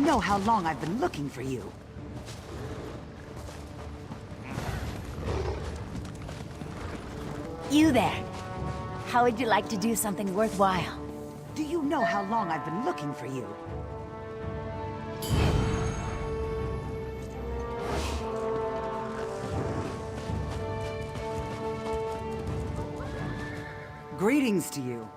know how long I've been looking for you? You there. How would you like to do something worthwhile? Do you know how long I've been looking for you? Greetings to you.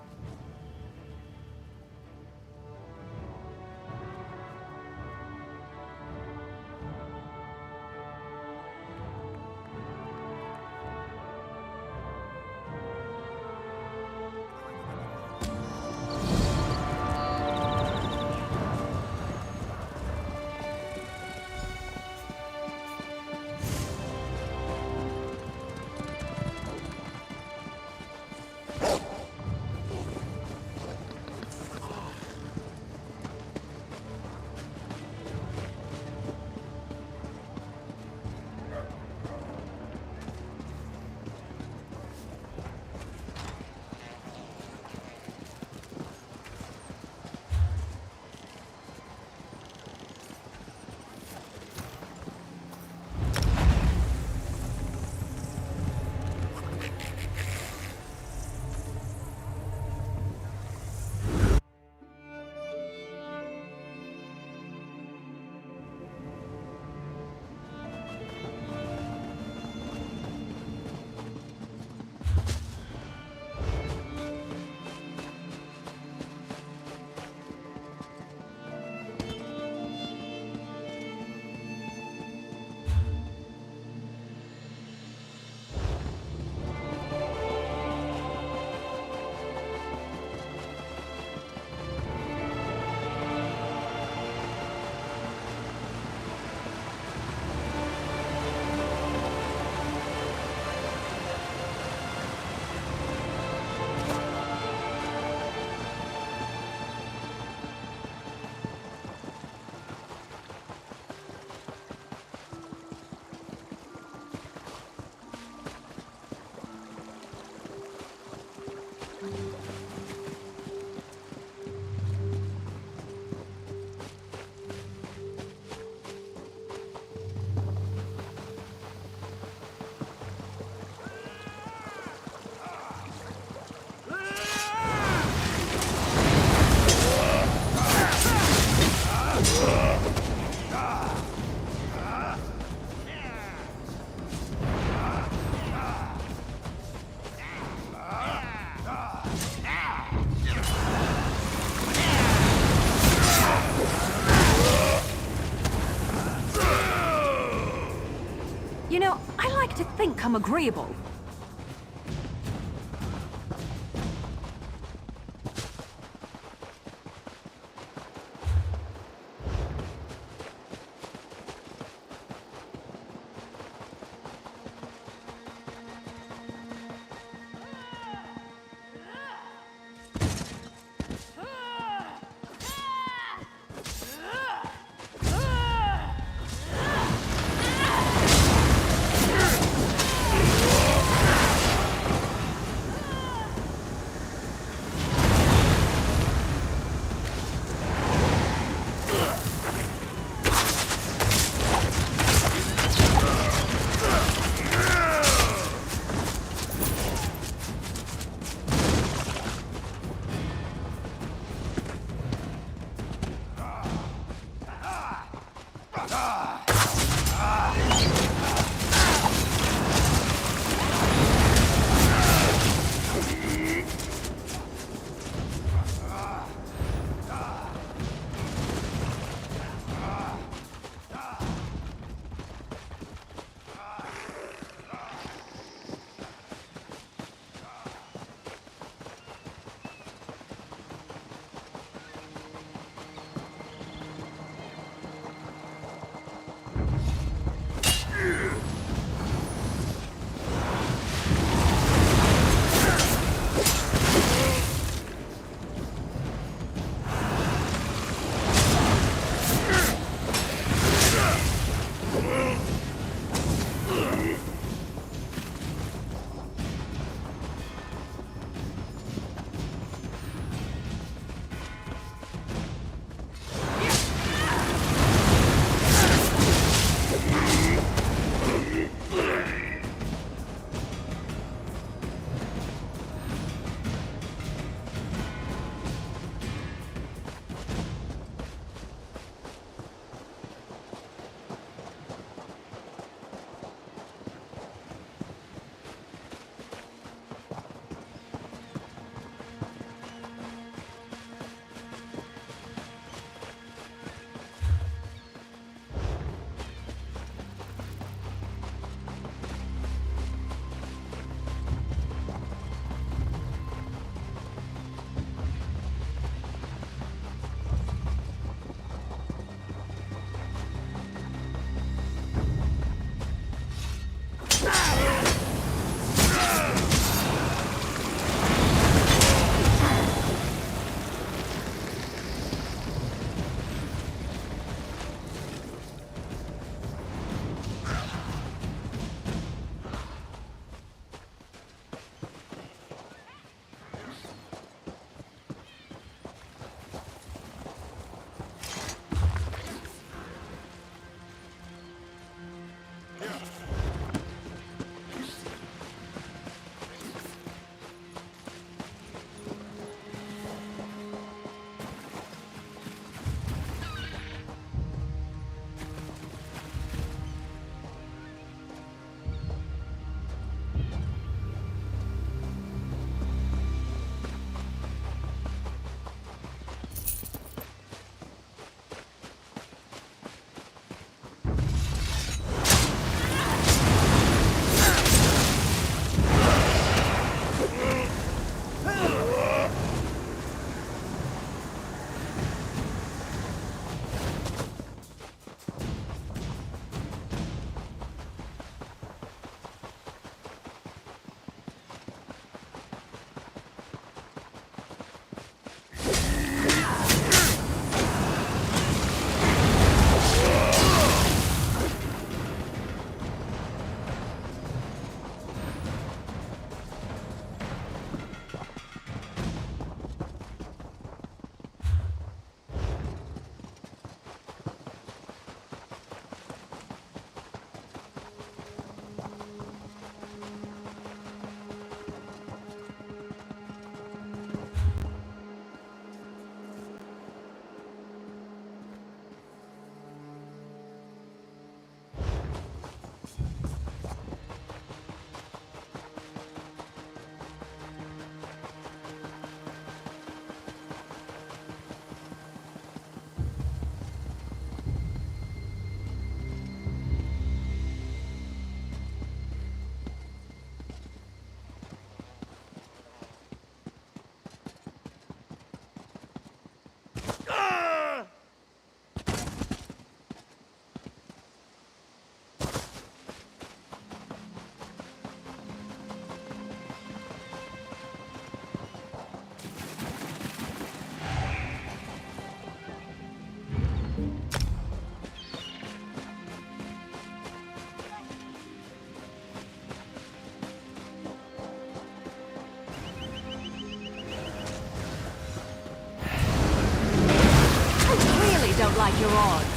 You know, I like to think I'm agreeable. like your odds.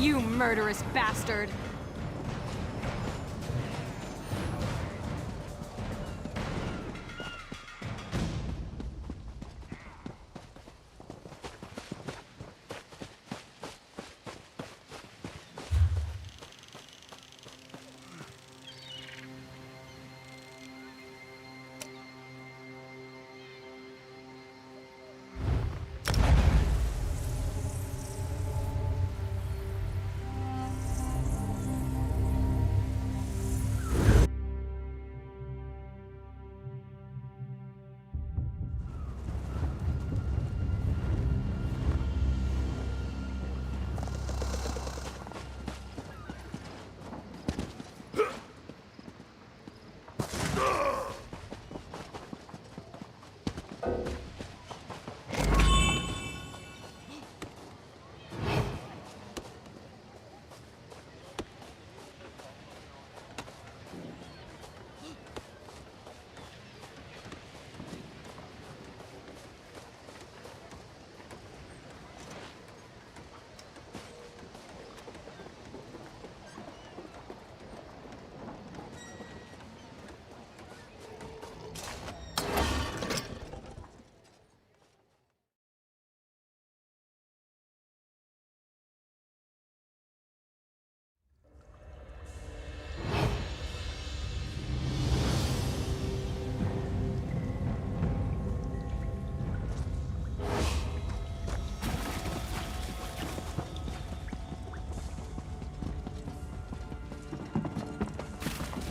You murderous bastard!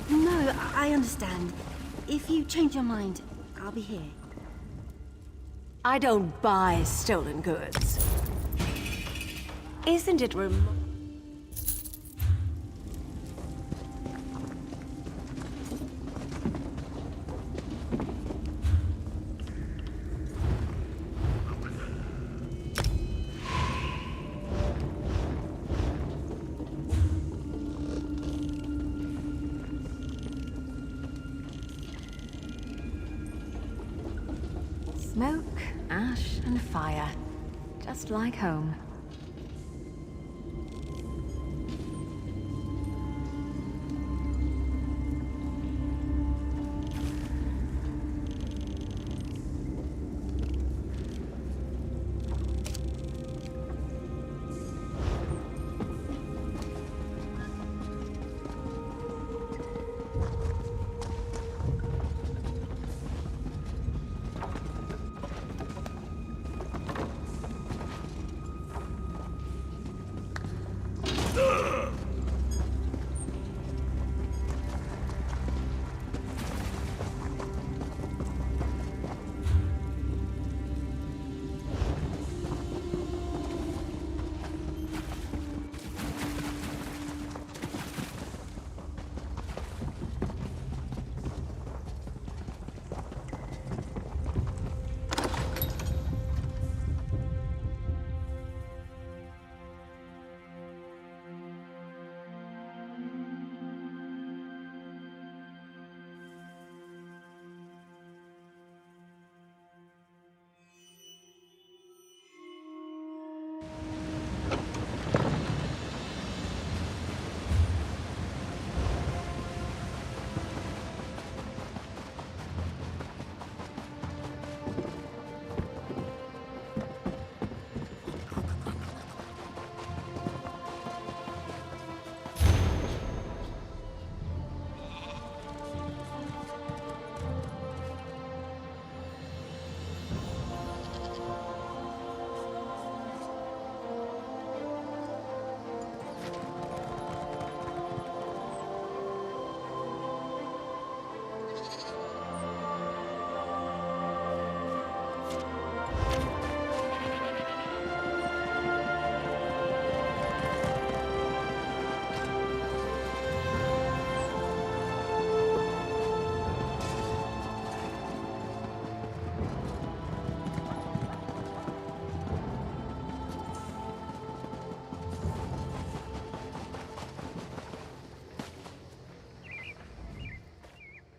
No, I understand. If you change your mind, I'll be here. I don't buy stolen goods. Isn't it Smoke, ash, and fire. Just like home.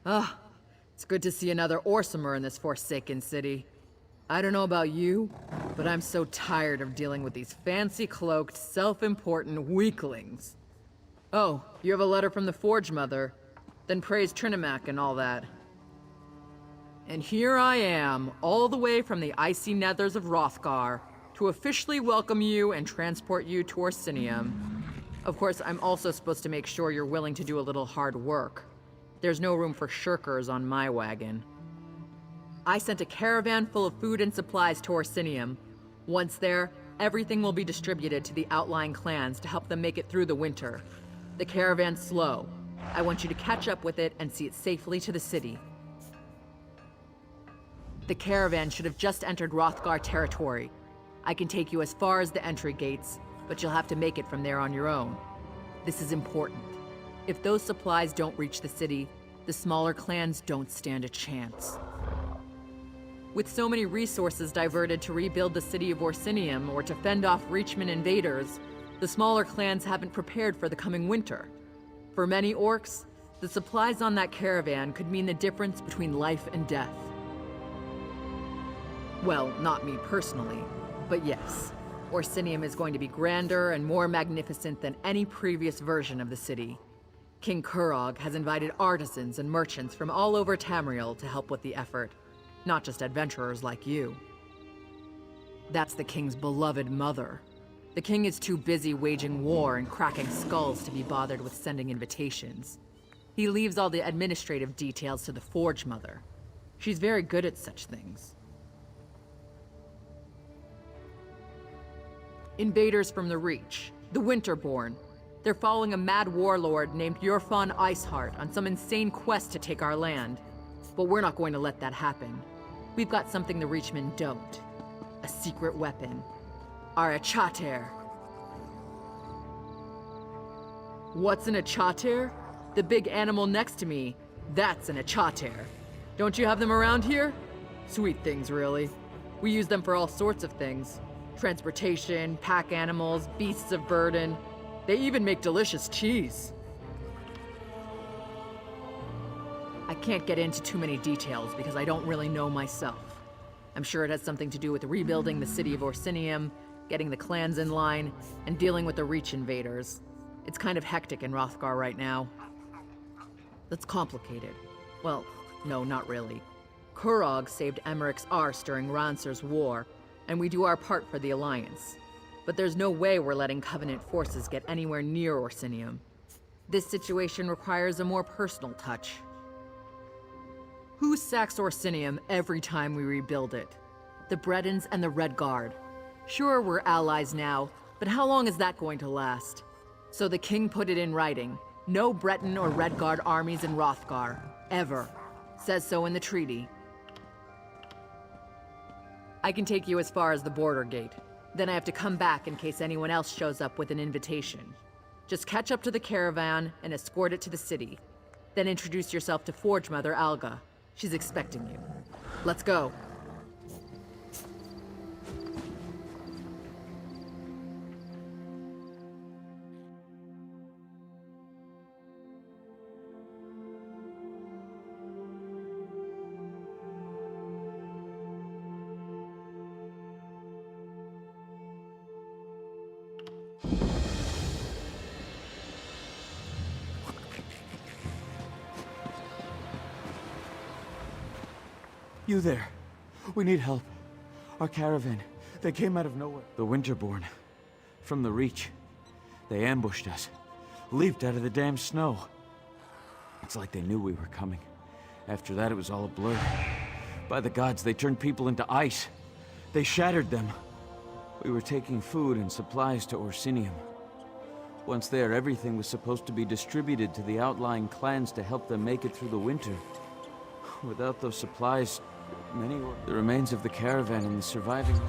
Ah, it's good to see another Orsimer in this forsaken city. I don't know about you, but I'm so tired of dealing with these fancy-cloaked, self-important weaklings. Oh, you have a letter from the Forge Mother? Then praise Trinimac and all that. And here I am, all the way from the icy nethers of Hrothgar, to officially welcome you and transport you to Orsinium. Of course, I'm also supposed to make sure you're willing to do a little hard work. There's no room for shirkers on my wagon. I sent a caravan full of food and supplies to Orsinium. Once there, everything will be distributed to the outlying clans to help them make it through the winter. The caravan's slow. I want you to catch up with it and see it safely to the city. The caravan should have just entered Hrothgar territory. I can take you as far as the entry gates, but you'll have to make it from there on your own. This is important. If those supplies don't reach the city, the smaller clans don't stand a chance. With so many resources diverted to rebuild the city of Orsinium or to fend off Reachman invaders, the smaller clans haven't prepared for the coming winter. For many orcs, the supplies on that caravan could mean the difference between life and death. Well, not me personally, but yes, Orsinium is going to be grander and more magnificent than any previous version of the city. King Kurog has invited artisans and merchants from all over Tamriel to help with the effort, not just adventurers like you. That's the king's beloved mother. The king is too busy waging war and cracking skulls to be bothered with sending invitations. He leaves all the administrative details to the Forge Mother. She's very good at such things. Invaders from the Reach, the Winterborn. They're following a mad warlord named Yorfon Iceheart on some insane quest to take our land. But we're not going to let that happen. We've got something the Reachmen don't. A secret weapon. Our Achater. What's an Achater? The big animal next to me. That's an Achater. Don't you have them around here? Sweet things, really. We use them for all sorts of things. Transportation, pack animals, beasts of burden. They even make delicious cheese. I can't get into too many details because I don't really know myself. I'm sure it has something to do with rebuilding the city of Orsinium, getting the clans in line, and dealing with the Reach invaders. It's kind of hectic in Hrothgar right now. That's complicated. Well, no, not really. Kurog saved Emmerich's arse during Ranser's war, and we do our part for the Alliance. But there's no way we're letting Covenant forces get anywhere near Orsinium. This situation requires a more personal touch. Who sacks Orsinium every time we rebuild it? The Bretons and the Red Guard. Sure, we're allies now, but how long is that going to last? So the king put it in writing. No Breton or Red Guard armies in Hrothgar. Ever. Says so in the treaty. I can take you as far as the border gate. Then I have to come back in case anyone else shows up with an invitation. Just catch up to the caravan and escort it to the city. Then introduce yourself to Forge Mother Alga. She's expecting you. Let's go. You there. We need help. Our caravan. They came out of nowhere. The Winterborn. From the Reach. They ambushed us. Leaped out of the damn snow. It's like they knew we were coming. After that, it was all a blur. By the gods, they turned people into ice. They shattered them. We were taking food and supplies to Orsinium. Once there, everything was supposed to be distributed to the outlying clans to help them make it through the winter. Without those supplies, many were the remains of the caravan and the surviving.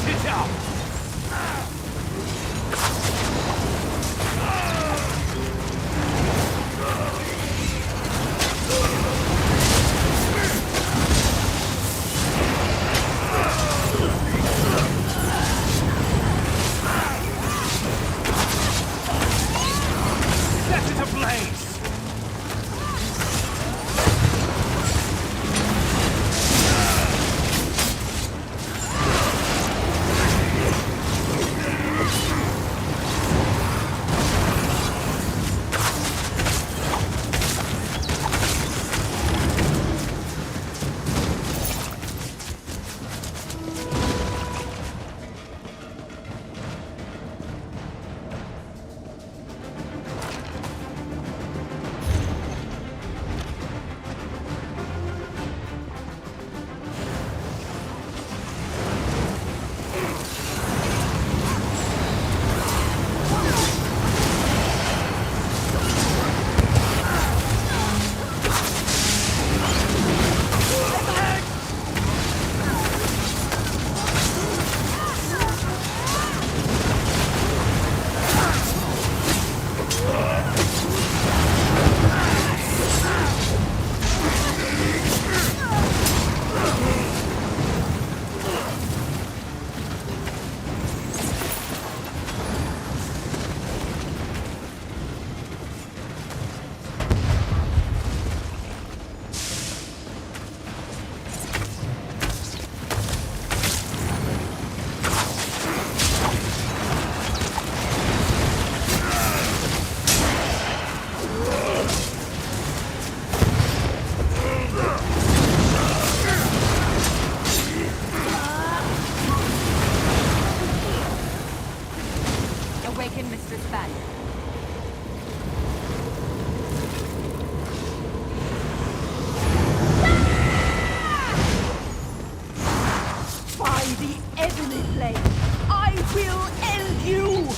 it up! Set it ablaze! Awaken Mr. Stadia. By the Ebony Blade, I will end you!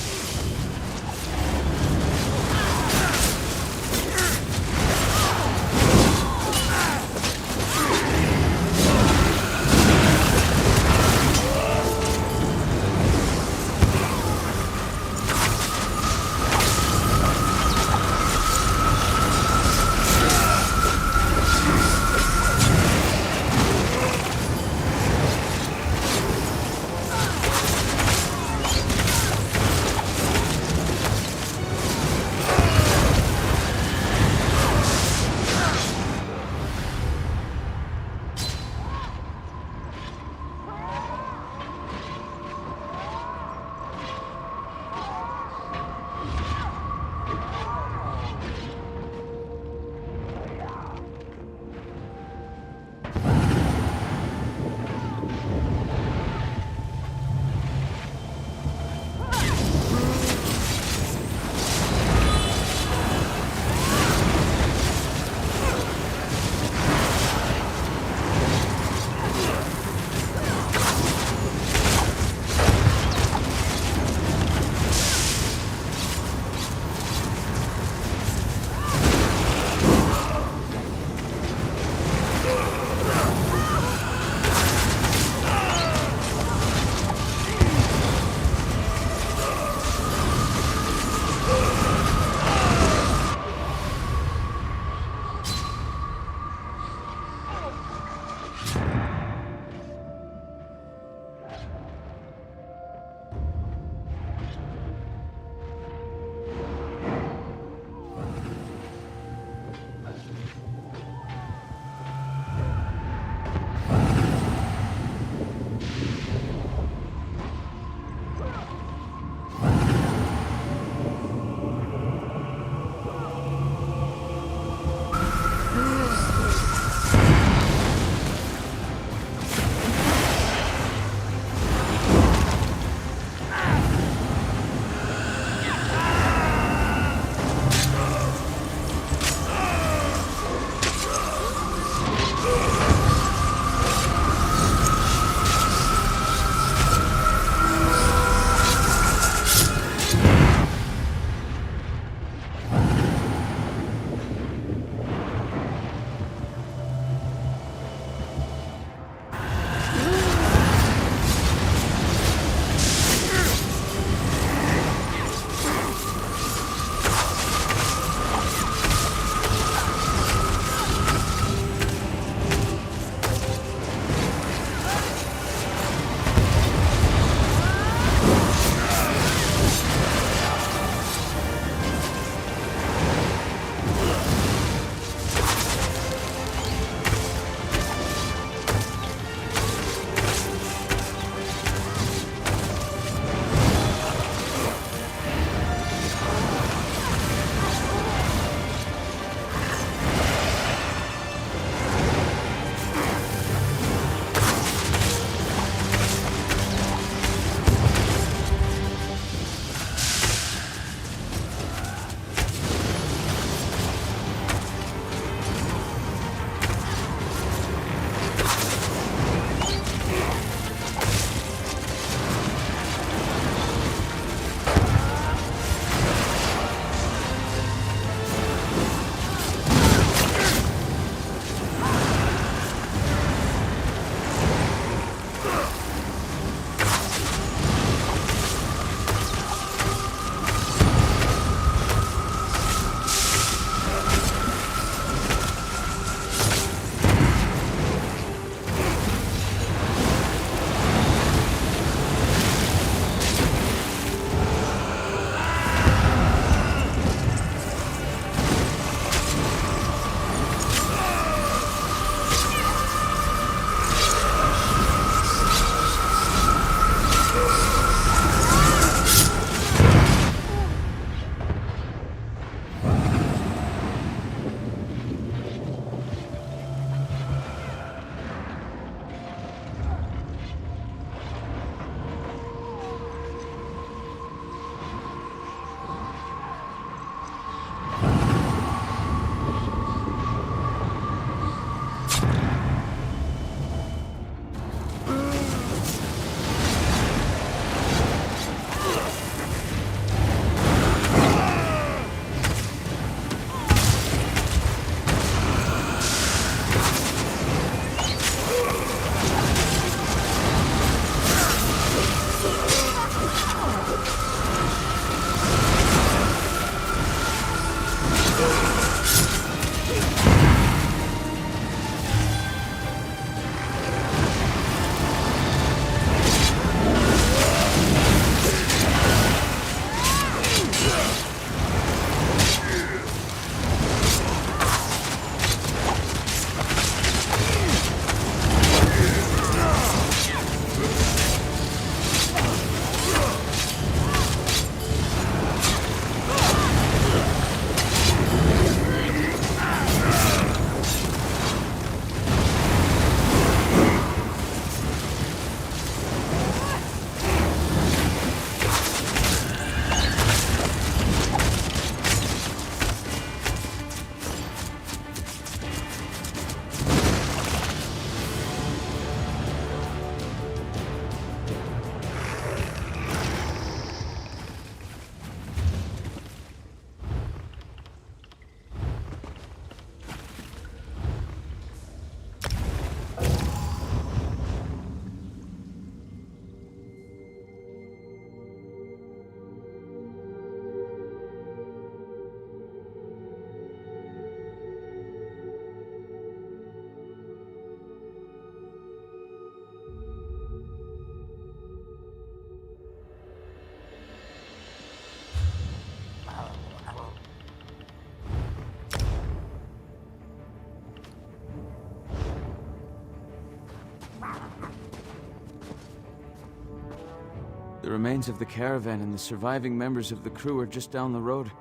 The remains of the caravan and the surviving members of the crew are just down the road.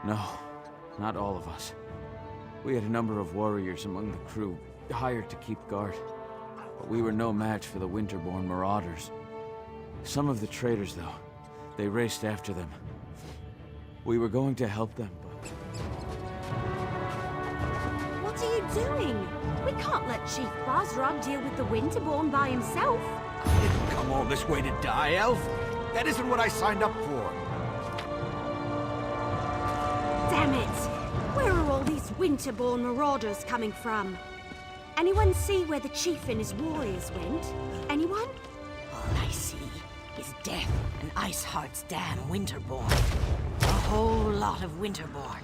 No, not all of us. We had a number of warriors among the crew, hired to keep guard. But we were no match for the Winterborn marauders. Some of the traders, though, they raced after them. We were going to help them, but... What are you doing? We can't let Chief Bosrog deal with the Winterborn by himself. I didn't come all this way to die, Elf. That isn't what I signed up for. Damn it! Where are all these Winterborn marauders coming from? Anyone see where the chief and his warriors went? Anyone? All I see is death and Iceheart's damn Winterborn. A whole lot of Winterborn.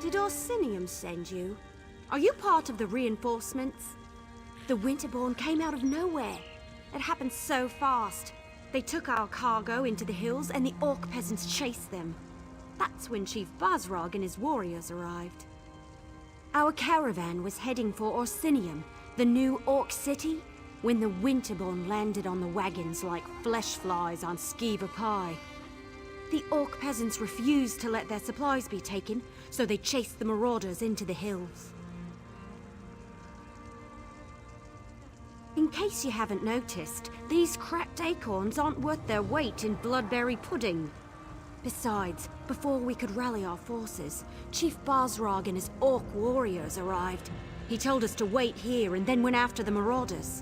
Did Orsinium send you? Are you part of the reinforcements? The Winterborn came out of nowhere. It happened so fast. They took our cargo into the hills and the orc peasants chased them. That's when Chief Bosrog and his warriors arrived. Our caravan was heading for Orsinium, the new orc city, when the Winterborn landed on the wagons like flesh flies on skeever pie. The orc peasants refused to let their supplies be taken, so they chased the marauders into the hills. In case you haven't noticed, these cracked acorns aren't worth their weight in bloodberry pudding. Besides, before we could rally our forces, Chief Bosrog and his orc warriors arrived. He told us to wait here and then went after the marauders.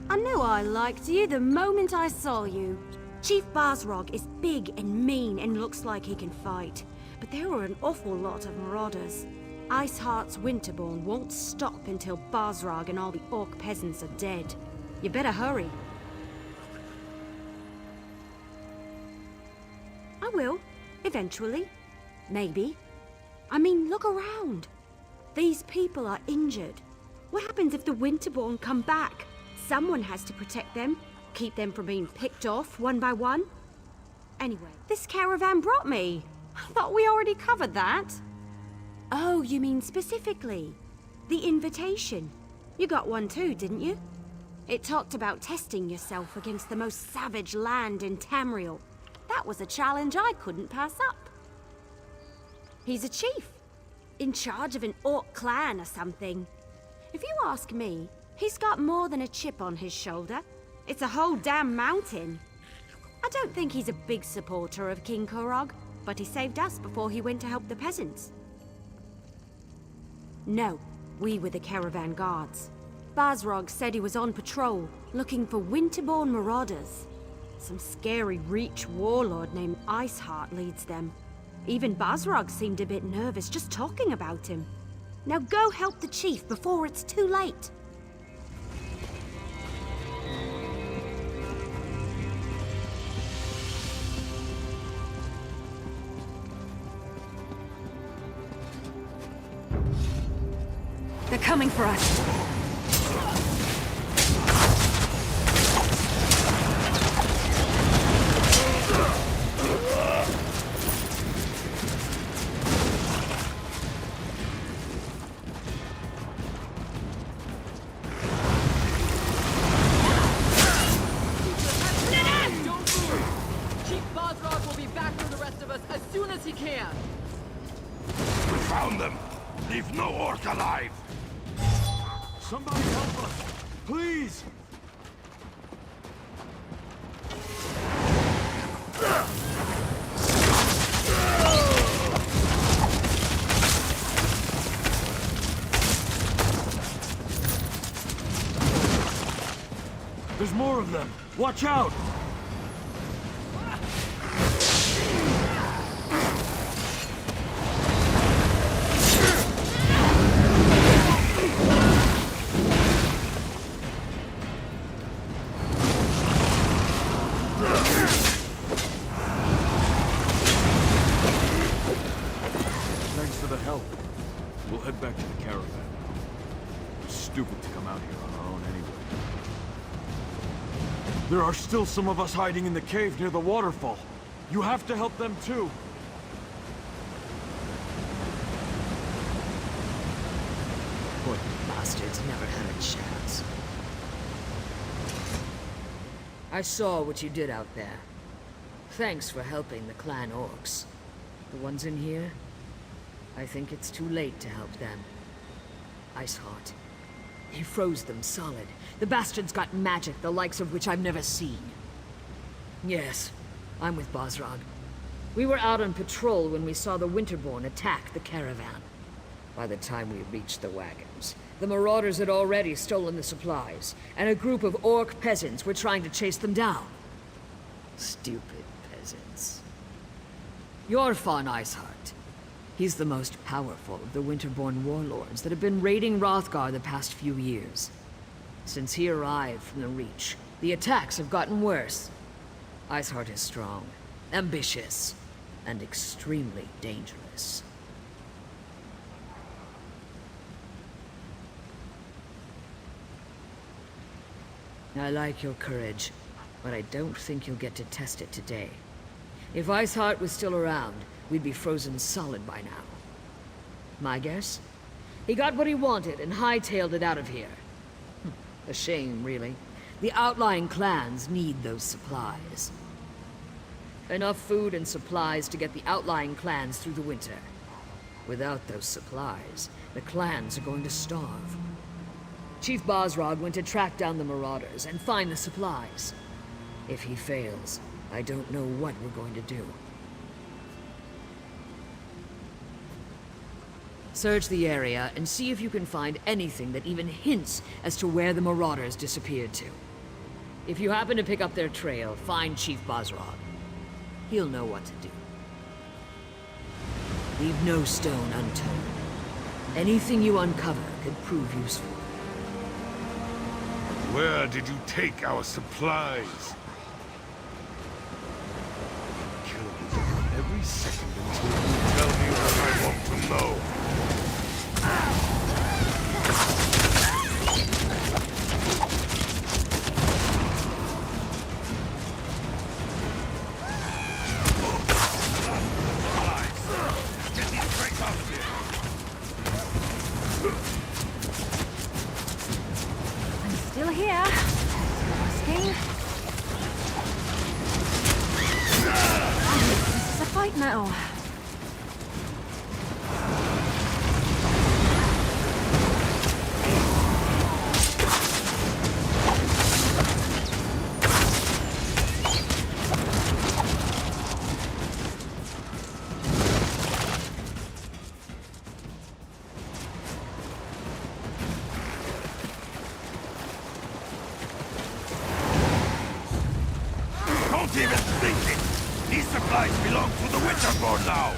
I knew I liked you the moment I saw you. Chief Bosrog is big and mean and looks like he can fight, but there were an awful lot of marauders. Iceheart's Winterborn won't stop until Bosrog and all the orc peasants are dead. You better hurry. I will, eventually. Maybe. I mean, look around. These people are injured. What happens if the Winterborn come back? Someone has to protect them. Keep them from being picked off one by one. Anyway, this caravan brought me. I thought we already covered that. Oh, you mean specifically? The invitation. You got one too, didn't you? It talked about testing yourself against the most savage land in Tamriel. That was a challenge I couldn't pass up. He's a chief, in charge of an orc clan or something. If you ask me, he's got more than a chip on his shoulder. It's a whole damn mountain. I don't think he's a big supporter of King Korog, but he saved us before he went to help the peasants. No, we were the caravan guards. Bosrog said he was on patrol, looking for Winterborn marauders. Some scary Reach warlord named Iceheart leads them. Even Bosrog seemed a bit nervous just talking about him. Now go help the chief before it's too late. They're coming for us. Chief Bosrog will be back for the rest of us as soon as he can. We found them. Leave no orc alive. Somebody help us! Please! There's more of them! Watch out! There are still some of us hiding in the cave near the waterfall. You have to help them too. Poor bastards never had a chance. I saw what you did out there. Thanks for helping the clan orcs. The ones in here? I think it's too late to help them. Iceheart. He froze them solid. The bastards got magic, the likes of which I've never seen. Yes, I'm with Bosrog. We were out on patrol when we saw the Winterborn attack the caravan. By the time we reached the wagons, the marauders had already stolen the supplies, and a group of orc peasants were trying to chase them down. Stupid peasants. You're Fawn Iceheart. He's the most powerful of the Winterborn warlords that have been raiding Hrothgar the past few years. Since he arrived from the Reach, the attacks have gotten worse. Iceheart is strong, ambitious, and extremely dangerous. I like your courage, but I don't think you'll get to test it today. If Iceheart was still around, we'd be frozen solid by now. My guess? He got what he wanted and hightailed it out of here. A shame, really. The outlying clans need those supplies. Enough food and supplies to get the outlying clans through the winter. Without those supplies, the clans are going to starve. Chief Bosrog went to track down the marauders and find the supplies. If he fails, I don't know what we're going to do. Search the area and see if you can find anything that even hints as to where the marauders disappeared to. If you happen to pick up their trail, find Chief Bosrog. He'll know what to do. Leave no stone unturned. Anything you uncover could prove useful. Where did you take our supplies? Kill me every second until you tell me what I want to know. Still here. Asking. This is a fight now. Don't even think it! These supplies belong to the Winterborn now!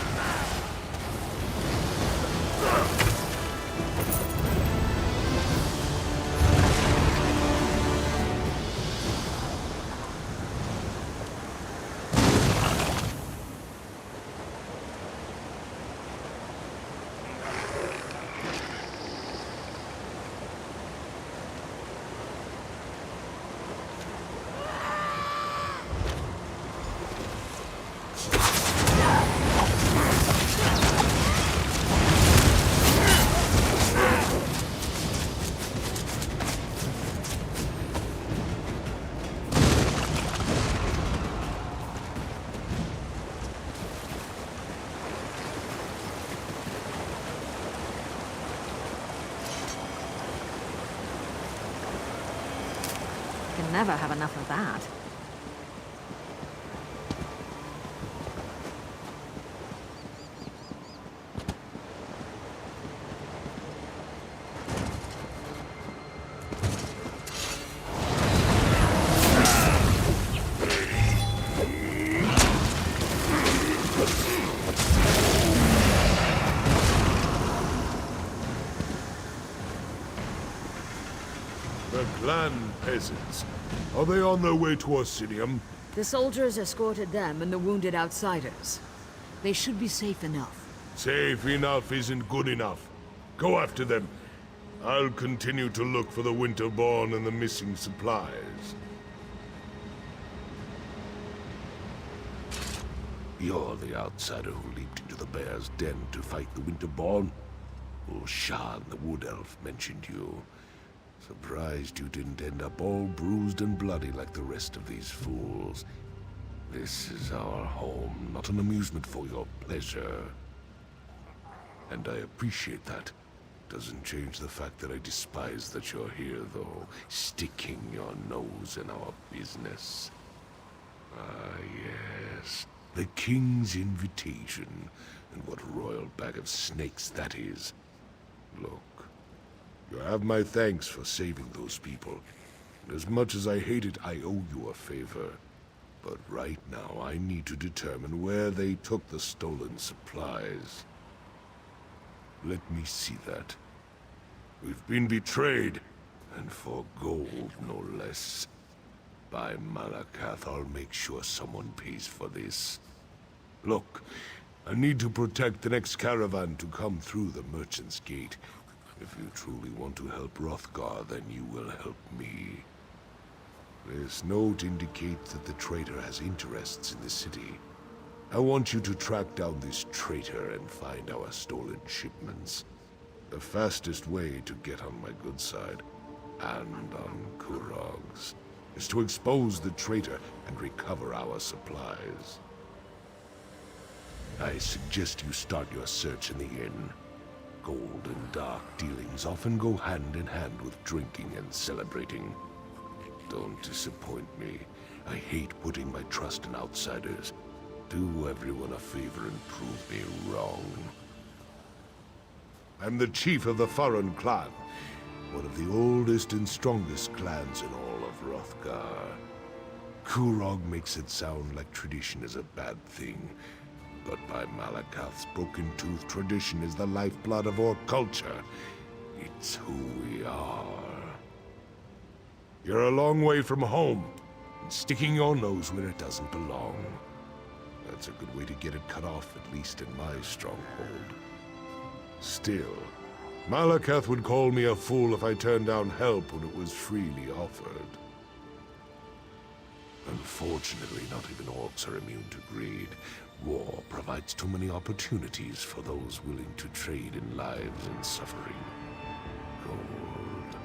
Can never have enough of that. The clan peasants. Are they on their way to Orsinium? The soldiers escorted them and the wounded outsiders. They should be safe enough. Safe enough isn't good enough. Go after them. I'll continue to look for the Winterborn and the missing supplies. You're the outsider who leaped into the bear's den to fight the Winterborn? Shan, the wood elf, mentioned you. Surprised you didn't end up all bruised and bloody like the rest of these fools. This is our home, not an amusement for your pleasure. And I appreciate that. Doesn't change the fact that I despise that you're here, though, sticking your nose in our business. Ah, yes. The King's invitation. And what a royal bag of snakes that is. Look, you have my thanks for saving those people. And as much as I hate it, I owe you a favor. But right now, I need to determine where they took the stolen supplies. Let me see that. We've been betrayed, and for gold, no less. By Malakath, I'll make sure someone pays for this. Look, I need to protect the next caravan to come through the Merchant's Gate. If you truly want to help Hrothgar, then you will help me. This note indicates that the traitor has interests in the city. I want you to track down this traitor and find our stolen shipments. The fastest way to get on my good side, and on Kurog's, is to expose the traitor and recover our supplies. I suggest you start your search in the inn. Gold and dark dealings often go hand in hand with drinking and celebrating. Don't disappoint me. I hate putting my trust in outsiders. Do everyone a favor and prove me wrong. I'm the chief of the Farron clan, one of the oldest and strongest clans in all of Hrothgar. Kurog makes it sound like tradition is a bad thing, but by Malakath's broken tooth, tradition is the lifeblood of our culture. It's who we are. You're a long way from home, and sticking your nose where it doesn't belong. That's a good way to get it cut off, at least in my stronghold. Still, Malakath would call me a fool if I turned down help when it was freely offered. Unfortunately, not even orcs are immune to greed. War provides too many opportunities for those willing to trade in lives and suffering. Gold.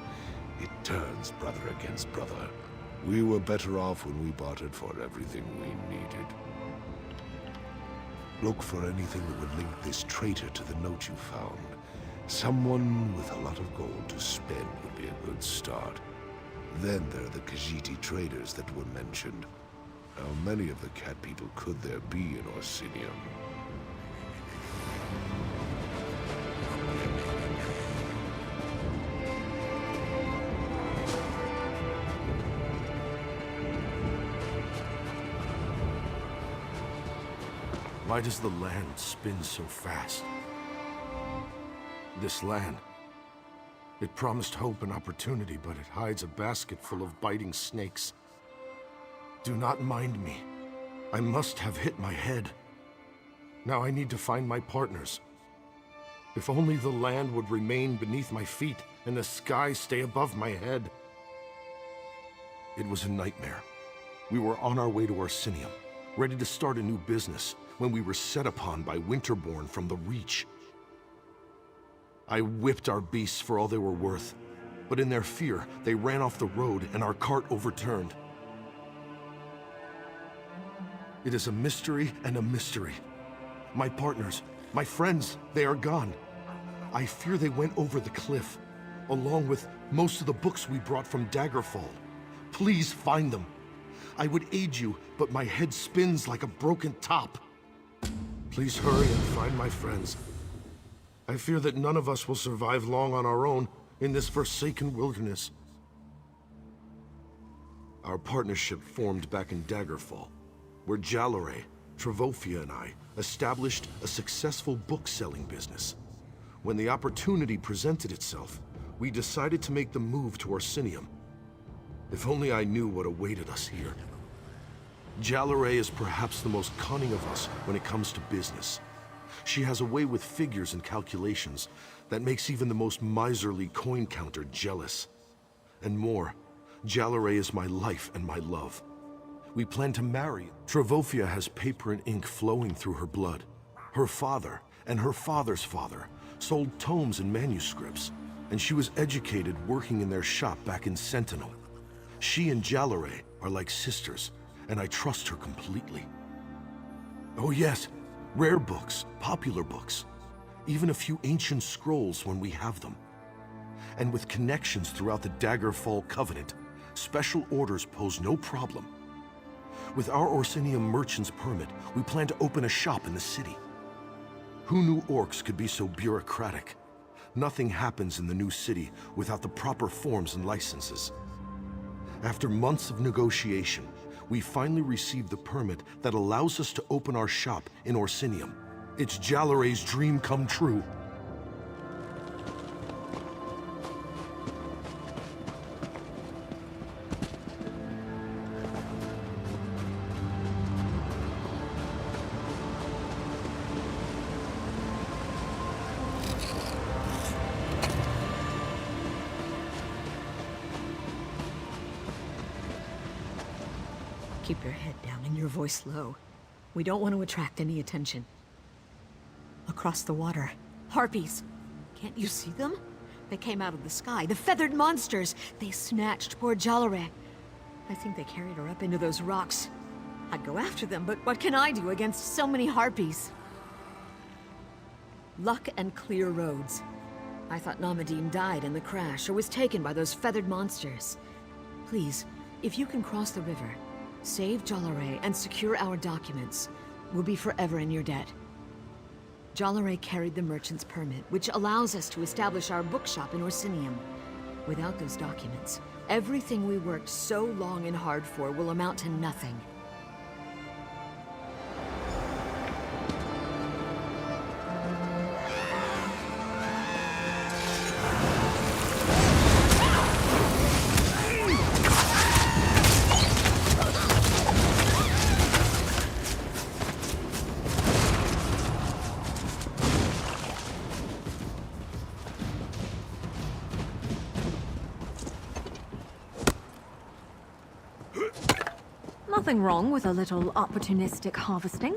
It turns brother against brother. We were better off when we bartered for everything we needed. Look for anything that would link this traitor to the note you found. Someone with a lot of gold to spend would be a good start. Then there are the Khajiit traders that were mentioned. How many of the cat people could there be in Orsinium? Why does the land spin so fast? This land, it promised hope and opportunity, but it hides a basket full of biting snakes. Do not mind me. I must have hit my head. Now I need to find my partners. If only the land would remain beneath my feet and the sky stay above my head. It was a nightmare. We were on our way to Orsinium, ready to start a new business, when we were set upon by Winterborn from the Reach. I whipped our beasts for all they were worth, but in their fear, they ran off the road and our cart overturned. It is a mystery and a mystery. My partners, my friends, they are gone. I fear they went over the cliff, along with most of the books we brought from Daggerfall. Please find them. I would aid you, but my head spins like a broken top. Please hurry and find my friends. I fear that none of us will survive long on our own in this forsaken wilderness. Our partnership formed back in Daggerfall, where Jalore, Travofia, and I established a successful book-selling business. When the opportunity presented itself, we decided to make the move to Orsinium. If only I knew what awaited us here. Jalore is perhaps the most cunning of us when it comes to business. She has a way with figures and calculations that makes even the most miserly coin counter jealous. And more, Jalore is my life and my love. We plan to marry. Travofia has paper and ink flowing through her blood. Her father and her father's father sold tomes and manuscripts, and she was educated working in their shop back in Sentinel. She and Jalare are like sisters, and I trust her completely. Oh yes, rare books, popular books, even a few ancient scrolls when we have them. And with connections throughout the Daggerfall Covenant, special orders pose no problem. With our Orsinium merchant's permit, we plan to open a shop in the city. Who knew orcs could be so bureaucratic? Nothing happens in the new city without the proper forms and licenses. After months of negotiation, we finally received the permit that allows us to open our shop in Orsinium. It's Jalare's dream come true. Keep your head down and your voice low. We don't want to attract any attention. Across the water, harpies. Can't you see them? They came out of the sky, the feathered monsters. They snatched poor Jalare. I think they carried her up into those rocks. I'd go after them, but what can I do against so many harpies? Luck and clear roads. I thought Namadine died in the crash or was taken by those feathered monsters. Please, if you can cross the river, save Jalare and secure our documents, we'll be forever in your debt. Jalare carried the merchant's permit, which allows us to establish our bookshop in Orsinium. Without those documents, everything we worked so long and hard for will amount to nothing. Nothing wrong with a little opportunistic harvesting.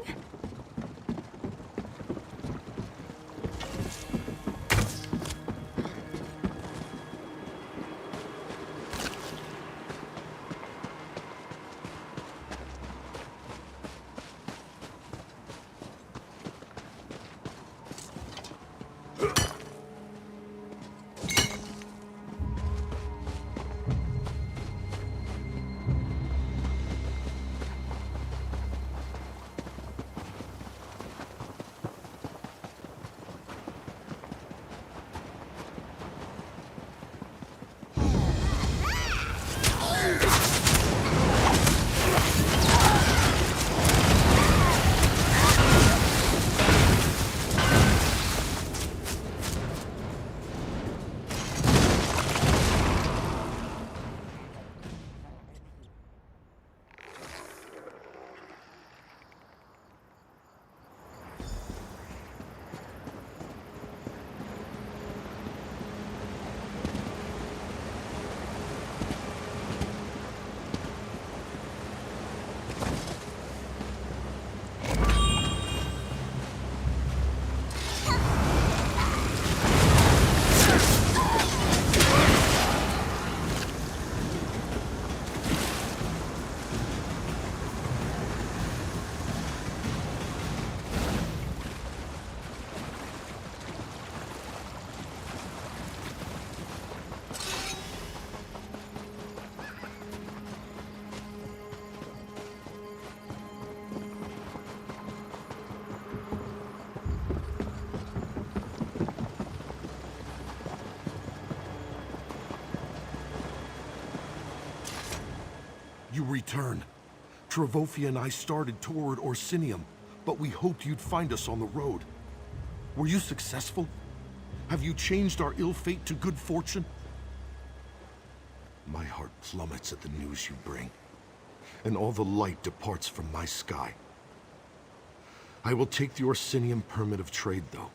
You return. Travofia and I started toward Orsinium, but we hoped you'd find us on the road. Were you successful? Have you changed our ill fate to good fortune? My heart plummets at the news you bring, and all the light departs from my sky. I will take the Orsinium permit of trade, though.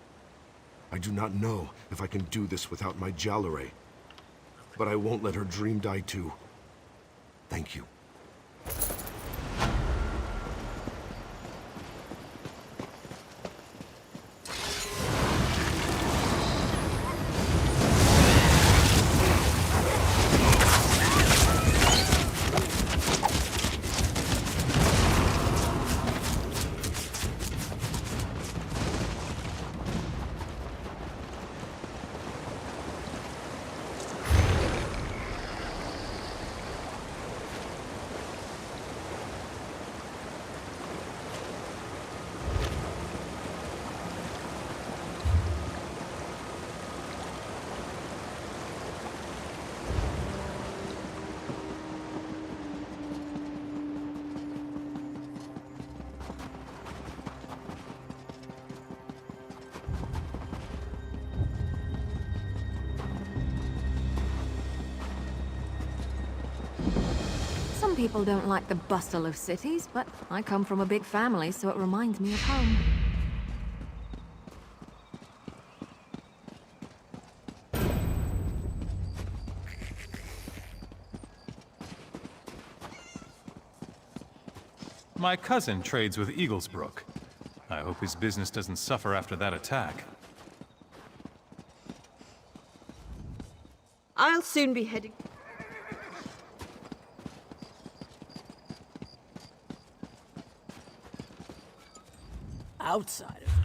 I do not know if I can do this without my Jalare, but I won't let her dream die too. Thank you. Some people don't like the bustle of cities, but I come from a big family, so it reminds me of home. My cousin trades with Eaglesbrook. I hope his business doesn't suffer after that attack. I'll soon be heading... Outside of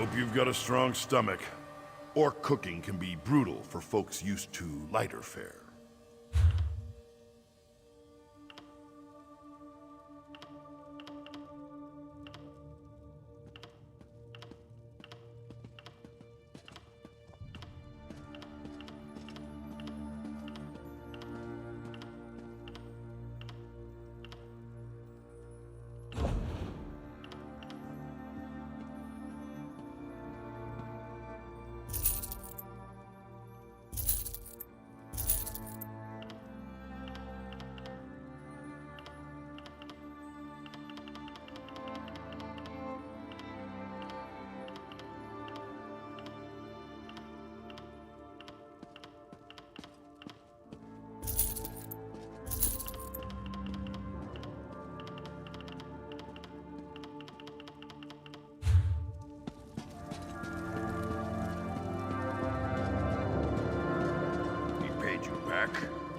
Hope you've got a strong stomach. Orc cooking can be brutal for folks used to lighter fare.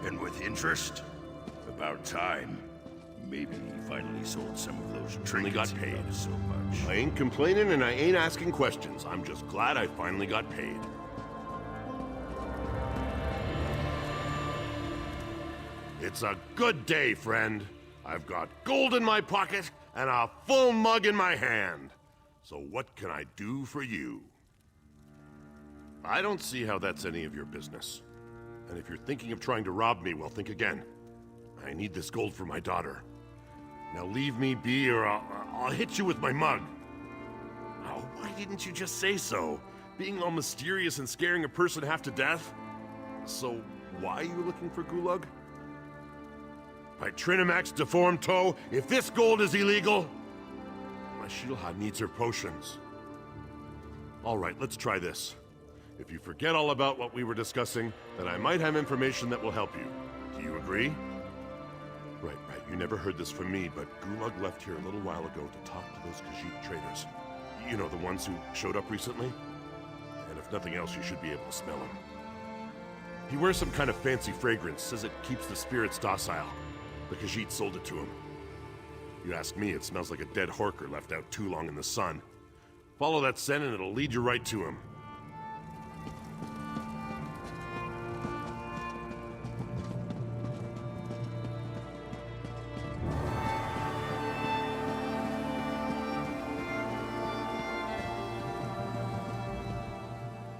And with interest? About time. Maybe he finally sold some of those trinkets. Got paid so much. I ain't complaining and I ain't asking questions. I'm just glad I finally got paid. It's a good day, friend. I've got gold in my pocket and a full mug in my hand. So what can I do for you? I don't see how that's any of your business. And if you're thinking of trying to rob me, well, think again. I need this gold for my daughter. Now leave me be or I'll hit you with my mug. Oh, why didn't you just say so? Being all mysterious and scaring a person half to death? So, why are you looking for Gulag? By Trinamax deformed toe, if this gold is illegal, my Shieldhad needs her potions. Alright, let's try this. If you forget all about what we were discussing, then I might have information that will help you. Do you agree? Right. You never heard this from me, but Gulag left here a little while ago to talk to those Khajiit traders. You know, the ones who showed up recently? And if nothing else, you should be able to smell him. He wears some kind of fancy fragrance, says it keeps the spirits docile. The Khajiit sold it to him. You ask me, it smells like a dead horker left out too long in the sun. Follow that scent and it'll lead you right to him.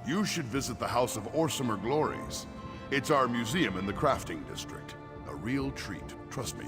You should visit the House of Orsimer Glories. It's our museum in the crafting district. A real treat, trust me.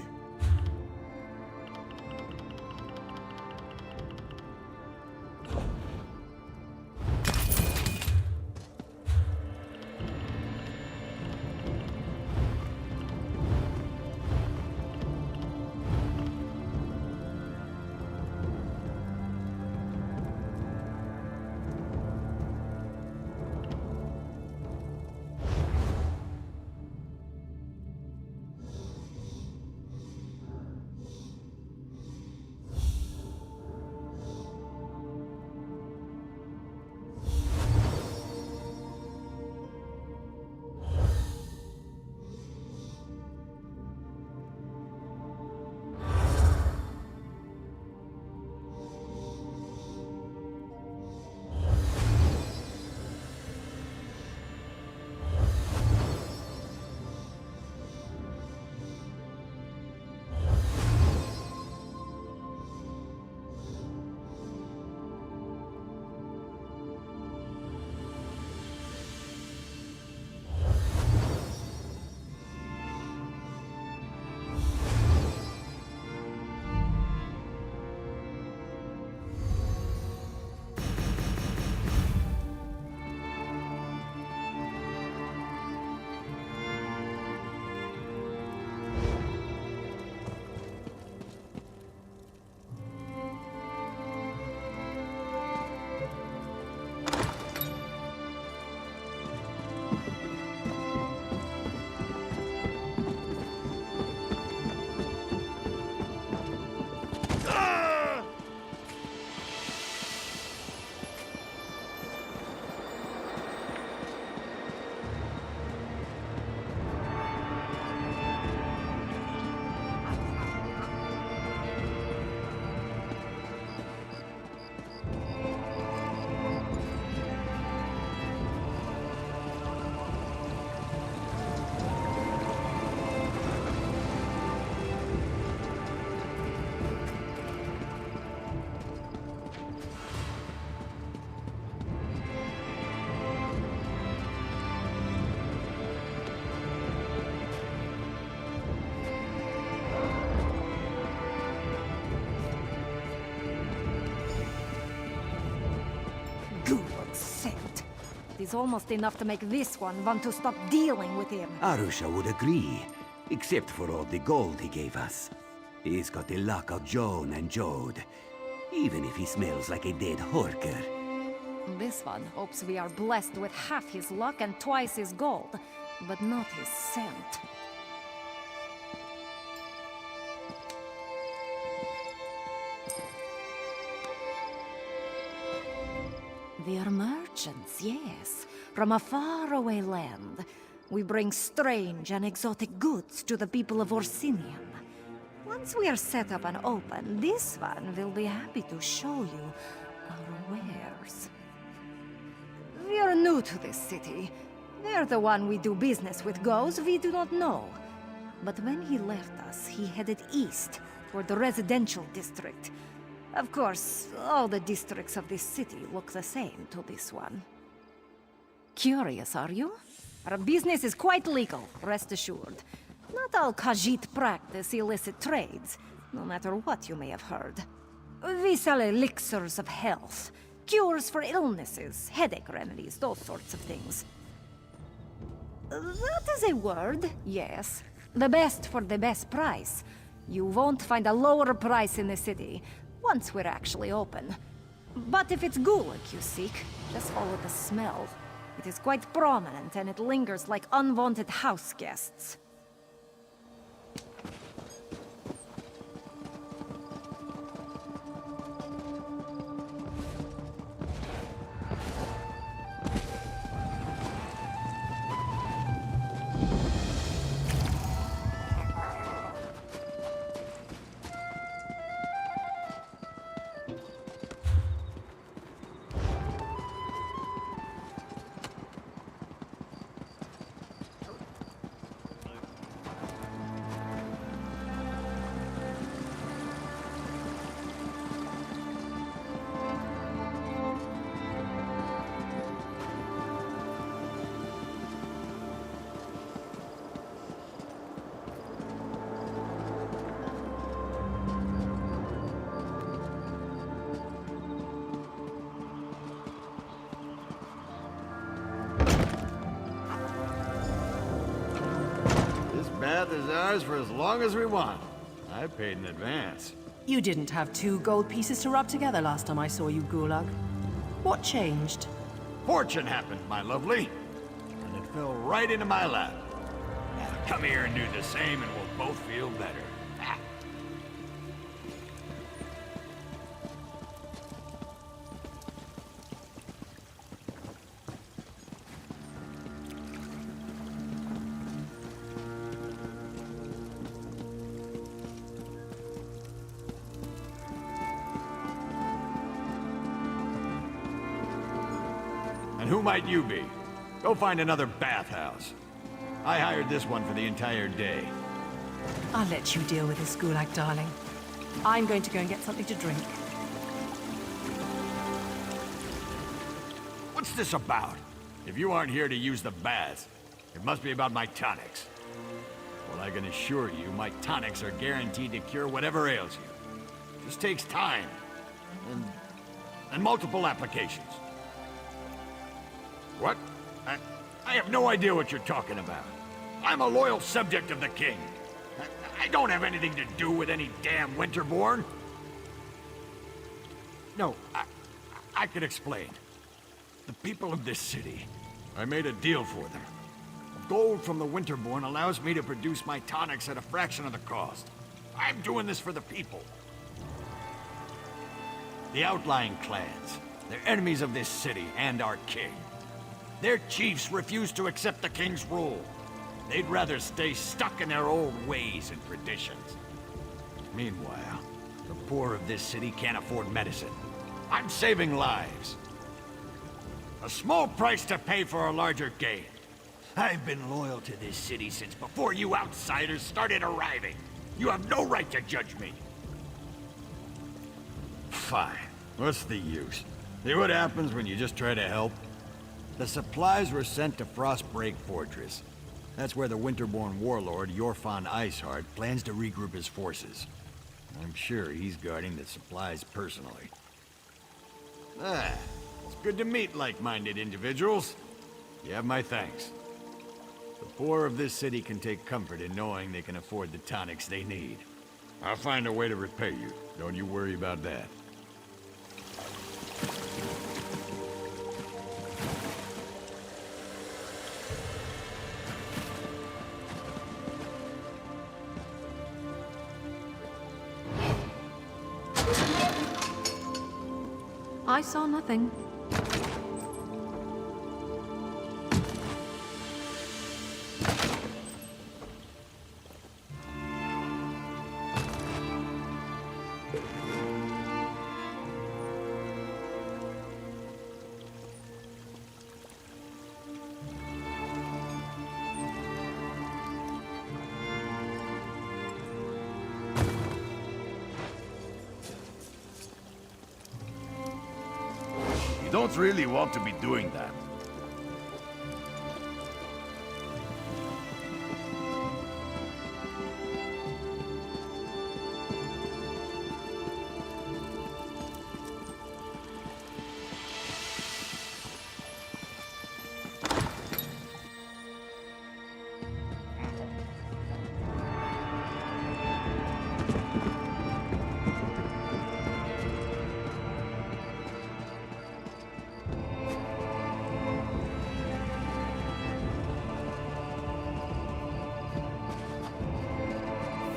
Gulag scent. It is almost enough to make this one want to stop dealing with him. Arusha would agree, except for all the gold he gave us. He's got the luck of Joan and Jode, even if he smells like a dead horker. This one hopes we are blessed with half his luck and twice his gold, but not his scent. We are merchants, yes, from a faraway land. We bring strange and exotic goods to the people of Orsinium. Once we are set up and open, this one will be happy to show you our wares. We are new to this city. Where the one we do business with goes, we do not know. But when he left us, he headed east, toward the residential district. Of course, all the districts of this city look the same to this one. Curious, are you? Our business is quite legal, rest assured. Not all Khajiit practice illicit trades, no matter what you may have heard. We sell elixirs of health, cures for illnesses, headache remedies, those sorts of things. That is a word, yes. The best for the best price. You won't find a lower price in the city, once we're actually open. But if it's gulag you seek, just follow the smell. It is quite prominent and it lingers like unwanted house guests. Bath is ours for as long as we want. I paid in advance. You didn't have 2 gold pieces to rub together last time I saw you, Gulag. What changed? Fortune happened, my lovely. And it fell right into my lap. Now come here and do the same and we'll both feel better. Ah. And who might you be? Go find another bathhouse. I hired this one for the entire day. I'll let you deal with this, Gulag, darling. I'm going to go and get something to drink. What's this about? If you aren't here to use the baths, it must be about my tonics. Well, I can assure you, my tonics are guaranteed to cure whatever ails you. It just takes time. And multiple applications. What? I have no idea what you're talking about. I'm a loyal subject of the king. I don't have anything to do with any damn Winterborn. No, I can explain. The people of this city, I made a deal for them. Gold from the Winterborn allows me to produce my tonics at a fraction of the cost. I'm doing this for the people. The outlying clans, they're enemies of this city and our king. Their chiefs refuse to accept the king's rule. They'd rather stay stuck in their old ways and traditions. Meanwhile, the poor of this city can't afford medicine. I'm saving lives. A small price to pay for a larger gain. I've been loyal to this city since before you outsiders started arriving. You have no right to judge me. Fine. What's the use? See what happens when you just try to help? The supplies were sent to Frostbreak Fortress. That's where the Winterborn warlord, Yorfan Iceheart, plans to regroup his forces. I'm sure he's guarding the supplies personally. It's Good to meet like-minded individuals. You have my thanks. The poor of this city can take comfort in knowing they can afford the tonics they need. I'll find a way to repay you. Don't you worry about that. I saw nothing. You don't really want to be doing that.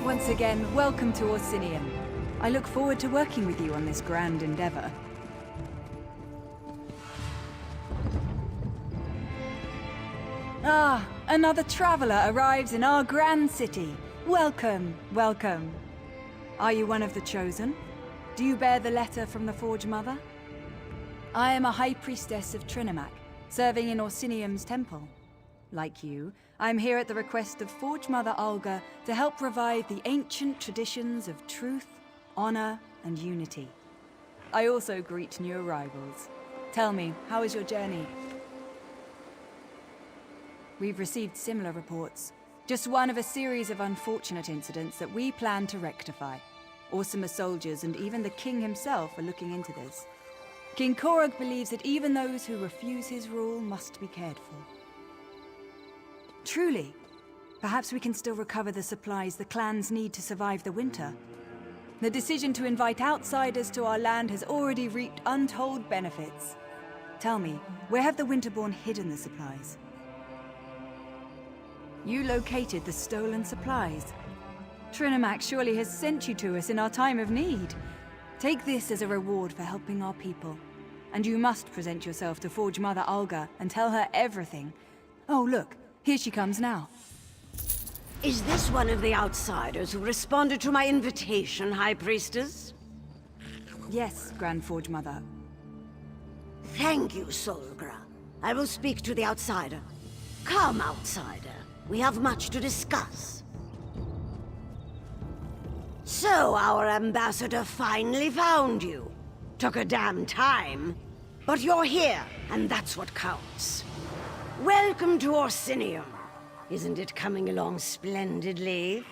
Once again, welcome to Orsinium. I look forward to working with you on this grand endeavor. Ah, another traveler arrives in our grand city. Welcome, welcome. Are you one of the chosen? Do you bear the letter from the Forge Mother? I am a high priestess of Trinimac, serving in Orsinium's temple. Like you, I'm here at the request of Forge Mother Olga to help revive the ancient traditions of truth, honor, and unity. I also greet new arrivals. Tell me, how is your journey? We've received similar reports. Just one of a series of unfortunate incidents that we plan to rectify. Orsimer soldiers and even the king himself are looking into this. King Korog believes that even those who refuse his rule must be cared for. Truly. Perhaps we can still recover the supplies the clans need to survive the winter. The decision to invite outsiders to our land has already reaped untold benefits. Tell me, where have the Winterborn hidden the supplies? You located the stolen supplies. Trinimac surely has sent you to us in our time of need. Take this as a reward for helping our people. And you must present yourself to Forge Mother Olga and tell her everything. Oh, look. Here she comes now. Is this one of the outsiders who responded to my invitation, High Priestess? Yes, Grand Forge Mother. Thank you, Solgra. I will speak to the outsider. Come, outsider. We have much to discuss. So, our ambassador finally found you. Took a damn time. But you're here, and that's what counts. Welcome to Orsinium. Isn't it coming along splendidly?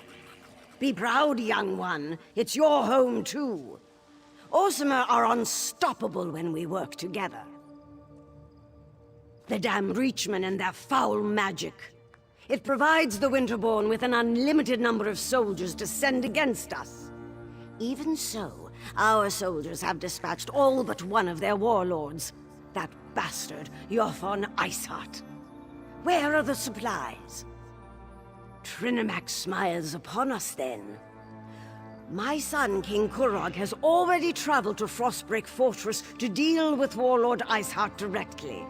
Be proud, young one. It's your home, too. Orsimer are unstoppable when we work together. The damn Breachmen and their foul magic. It provides the Winterborn with an unlimited number of soldiers to send against us. Even so, our soldiers have dispatched all but one of their warlords. That bastard, Jothon Iceheart. Where are the supplies? Trinimac smiles upon us, then. My son, King Korog, has already traveled to Frostbreak Fortress to deal with Warlord Iceheart directly.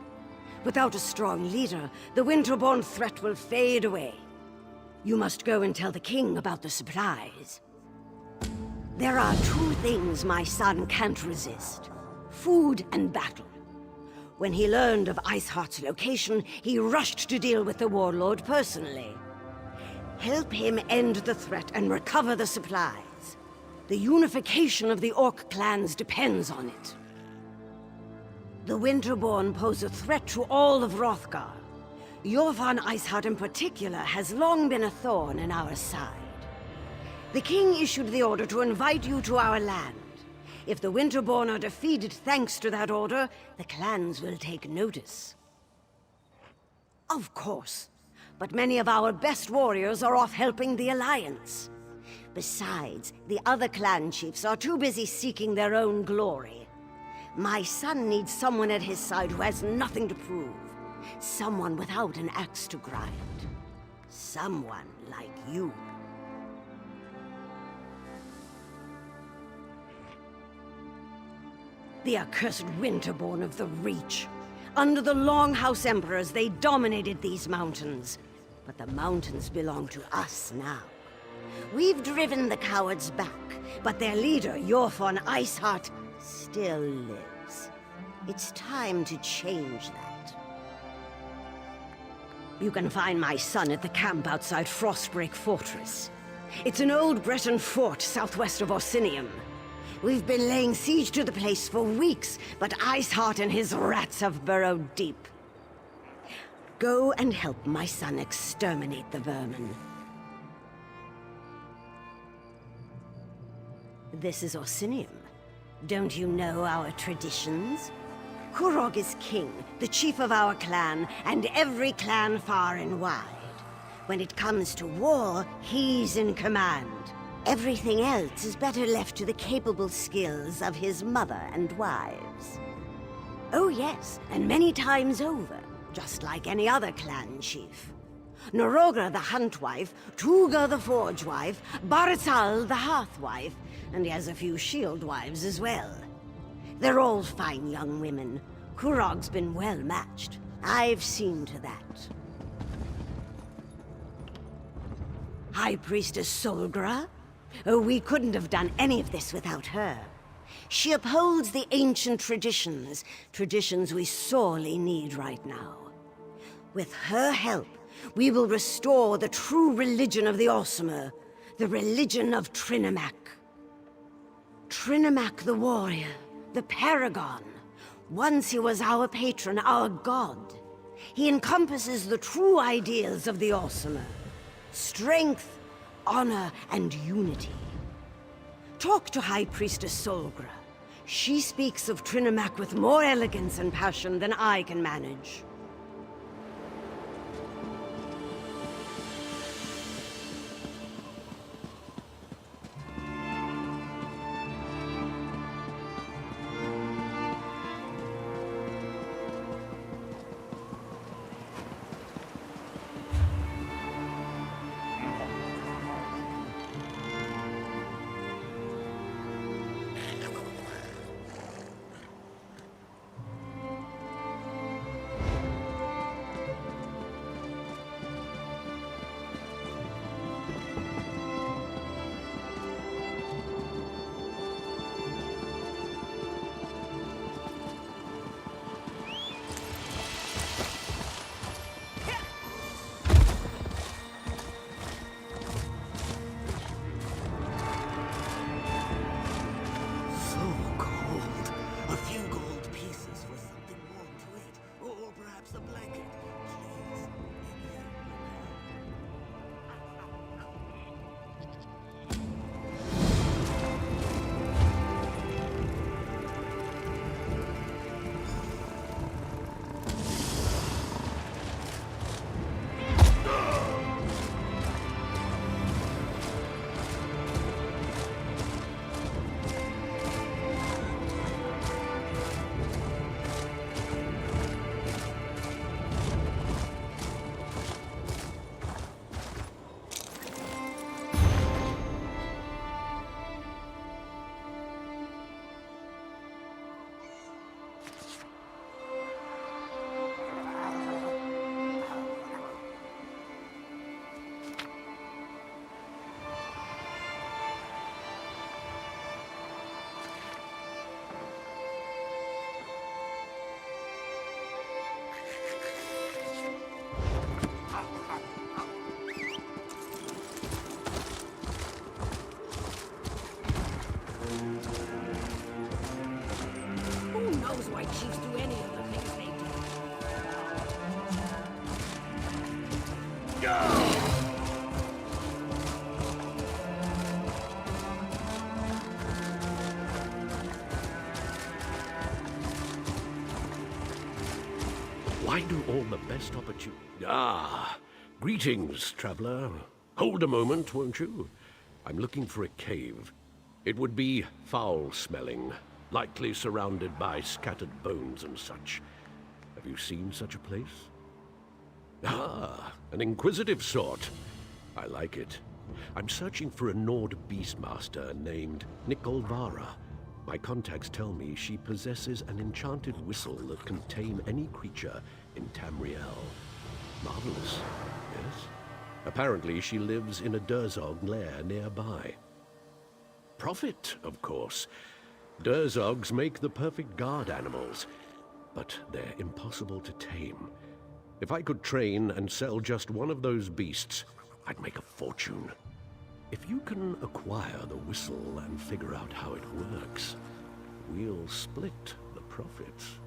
Without a strong leader, the Winterborn threat will fade away. You must go and tell the king about the supplies. There are two things my son can't resist: food and battle. When he learned of Iceheart's location, he rushed to deal with the warlord personally. Help him end the threat and recover the supplies. The unification of the Orc clans depends on it. The Winterborn pose a threat to all of Hrothgar. Jothon Iceheart in particular has long been a thorn in our side. The king issued the order to invite you to our land. If the Winterborn are defeated thanks to that order, the clans will take notice. Of course. But many of our best warriors are off helping the Alliance. Besides, the other clan chiefs are too busy seeking their own glory. My son needs someone at his side who has nothing to prove. Someone without an axe to grind. Someone like you. The accursed Winterborn of the Reach. Under the Longhouse Emperors, they dominated these mountains. But the mountains belong to us now. We've driven the cowards back, but their leader, Yorfon Iceheart, still lives. It's time to change that. You can find my son at the camp outside Frostbreak Fortress. It's an old Breton fort southwest of Orsinium. We've been laying siege to the place for weeks, but Iceheart and his rats have burrowed deep. Go and help my son exterminate the vermin. This is Orsinium. Don't you know our traditions? Kurog is king, the chief of our clan, and every clan far and wide. When it comes to war, he's in command. Everything else is better left to the capable skills of his mother and wives. Oh yes, and many times over, just like any other clan chief. Norogra the Huntwife, Tuga the Forge Wife, Baratal the Hearthwife, and he has a few shield wives as well. They're all fine young women. Kurog's been well matched. I've seen to that. High Priestess Solgra? Oh, we couldn't have done any of this without her. She upholds the ancient traditions, traditions we sorely need right now. With her help, we will restore the true religion of the Orsimer, the religion of Trinimac. Trinimac the warrior, the paragon. Once he was our patron, our god. He encompasses the true ideals of the Orsimer. Strength, honor, and unity. Talk to High Priestess Solgra. She speaks of Trinimac with more elegance and passion than I can manage. Why chiefs do any of the things they do. find you all the best opportunity. Ah, greetings, traveler. Hold a moment, won't you? I'm looking for a cave. It would be foul-smelling, likely surrounded by scattered bones and such. Have you seen such a place? Ah, an inquisitive sort. I like it. I'm searching for a Nord beastmaster named Nikolvara. My contacts tell me she possesses an enchanted whistle that can tame any creature in Tamriel. Marvelous, yes? Apparently she lives in a Durzog lair nearby. Profit, of course. Durzogs make the perfect guard animals, but they're impossible to tame. If I could train and sell just one of those beasts, I'd make a fortune. If you can acquire the whistle and figure out how it works, we'll split the profits.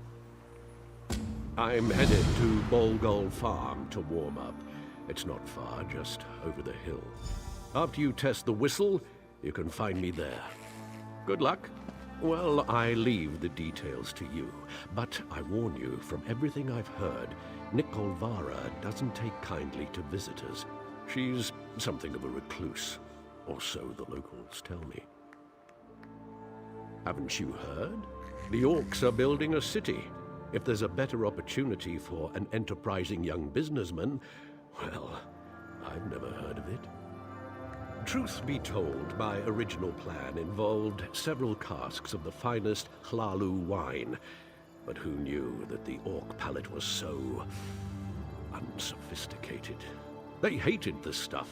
I'm headed to Bolgol Farm to warm up. It's not far, just over the hill. After you test the whistle, you can find me there. Good luck. Well, I leave the details to you, but I warn you, from everything I've heard, Nikolvara doesn't take kindly to visitors. She's something of a recluse, or so the locals tell me. Haven't you heard? The orcs are building a city. If there's a better opportunity for an enterprising young businessman, well, I've never heard of it. Truth be told, my original plan involved several casks of the finest Hlalu wine, but who knew that the orc palate was so unsophisticated? They hated this stuff,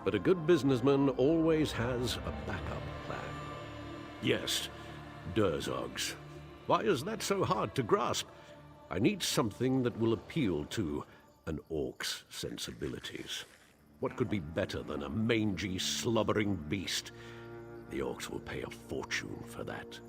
but a good businessman always has a backup plan. Yes, Durzogs. Why is that so hard to grasp? I need something that will appeal to an orc's sensibilities. What could be better than a mangy, slobbering beast? The orcs will pay a fortune for that.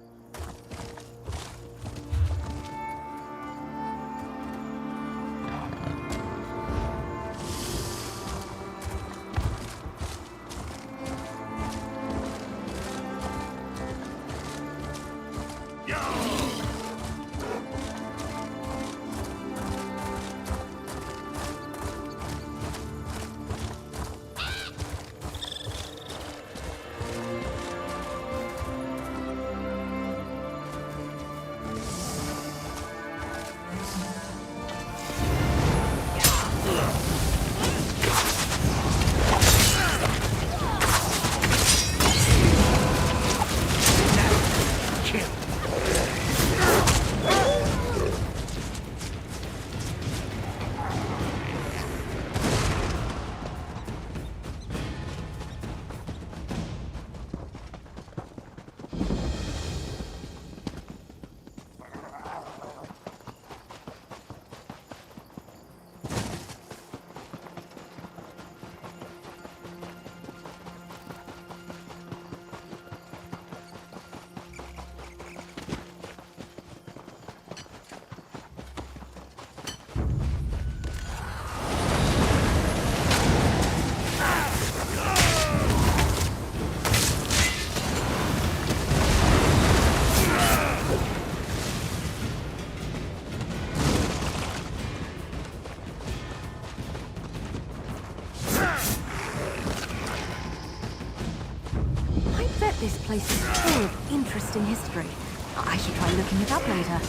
This place is full of interesting history. I should try looking it up later.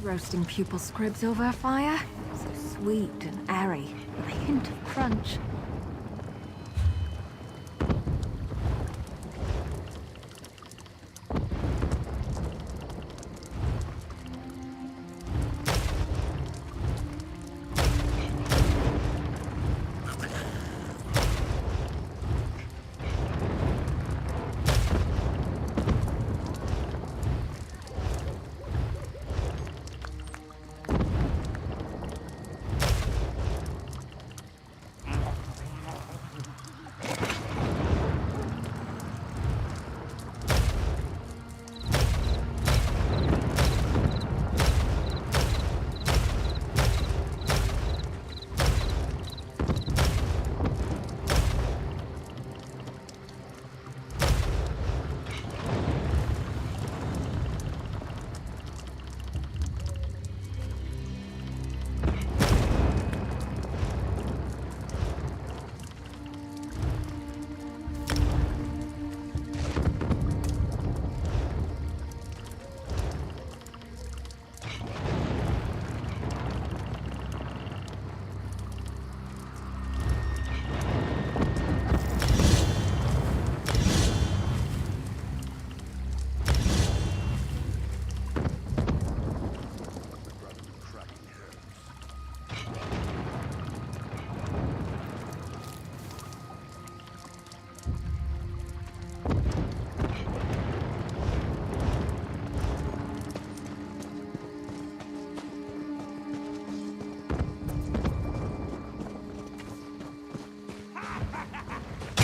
Roasting pupil squibs over a fire. So sweet and airy, with a hint of crunch.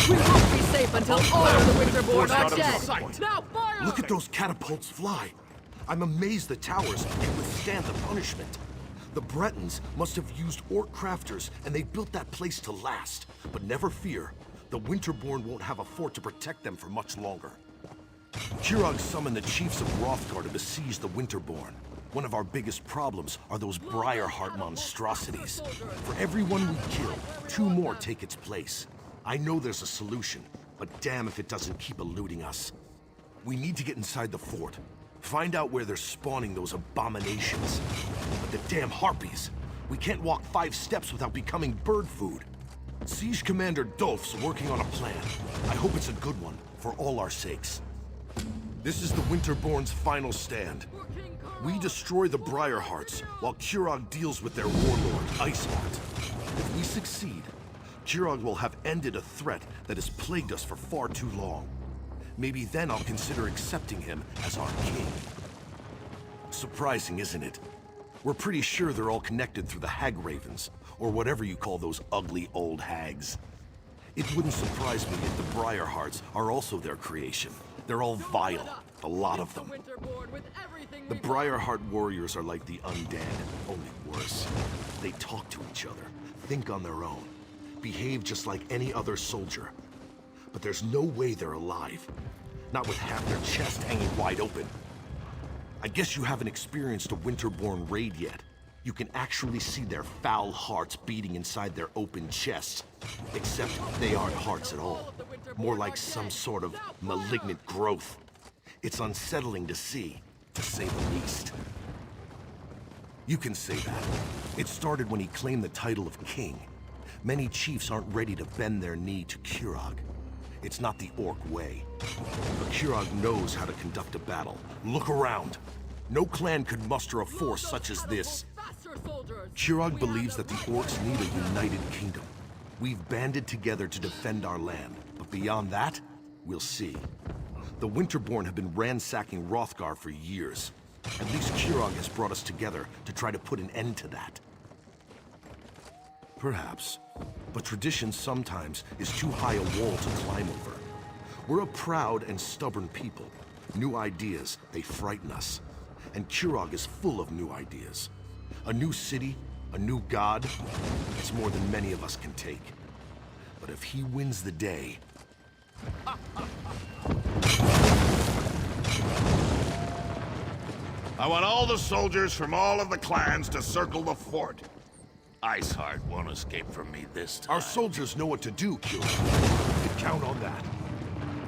We won't be safe until all of the Winterborn are dead! Now fire! Look at those catapults fly! I'm amazed the towers can withstand the punishment. The Bretons must have used orc crafters, and they built that place to last. But never fear, the Winterborn won't have a fort to protect them for much longer. Kirog summoned the chiefs of Hrothgar to besiege the Winterborn. One of our biggest problems are those Briarheart monstrosities. For every one we kill, 2 more take its place. I know there's a solution, but damn if it doesn't keep eluding us. We need to get inside the fort. Find out where they're spawning those abominations. But the damn harpies! We can't walk 5 steps without becoming bird food. Siege Commander Dolph's working on a plan. I hope it's a good one, for all our sakes. This is the Winterborn's final stand. We destroy the Briarhearts, while Kirog deals with their warlord, Iceheart. If we succeed, Kirog will have ended a threat that has plagued us for far too long. Maybe then I'll consider accepting him as our king. Surprising, isn't it? We're pretty sure they're all connected through the Hag-Ravens, or whatever you call those ugly old hags. It wouldn't surprise me if the Briarhearts are also their creation. They're all vile, a lot of them. The Briarheart warriors are like the undead, only worse. They talk to each other, think on their own, behave just like any other soldier. But there's no way they're alive. Not with half their chest hanging wide open. I guess you haven't experienced a Winterborn raid yet. You can actually see their foul hearts beating inside their open chests. Except they aren't hearts at all. More like some sort of malignant growth. It's unsettling to see, to say the least. You can say that. It started when he claimed the title of king. Many chiefs aren't ready to bend their knee to Kirog. It's not the orc way. But Kirog knows how to conduct a battle. Look around. No clan could muster a force such as this. Kirog believes that the orcs need a united kingdom. We've banded together to defend our land, but beyond that, we'll see. The Winterborn have been ransacking Hrothgar for years. At least Kirog has brought us together to try to put an end to that. Perhaps. But tradition sometimes is too high a wall to climb over. We're a proud and stubborn people. New ideas, they frighten us. And Kirog is full of new ideas. A new city, a new god, it's more than many of us can take. But if he wins the day... I want all the soldiers from all of the clans to circle the fort. Iceheart won't escape from me this time. Our soldiers know what to do, Kirog. You can count on that.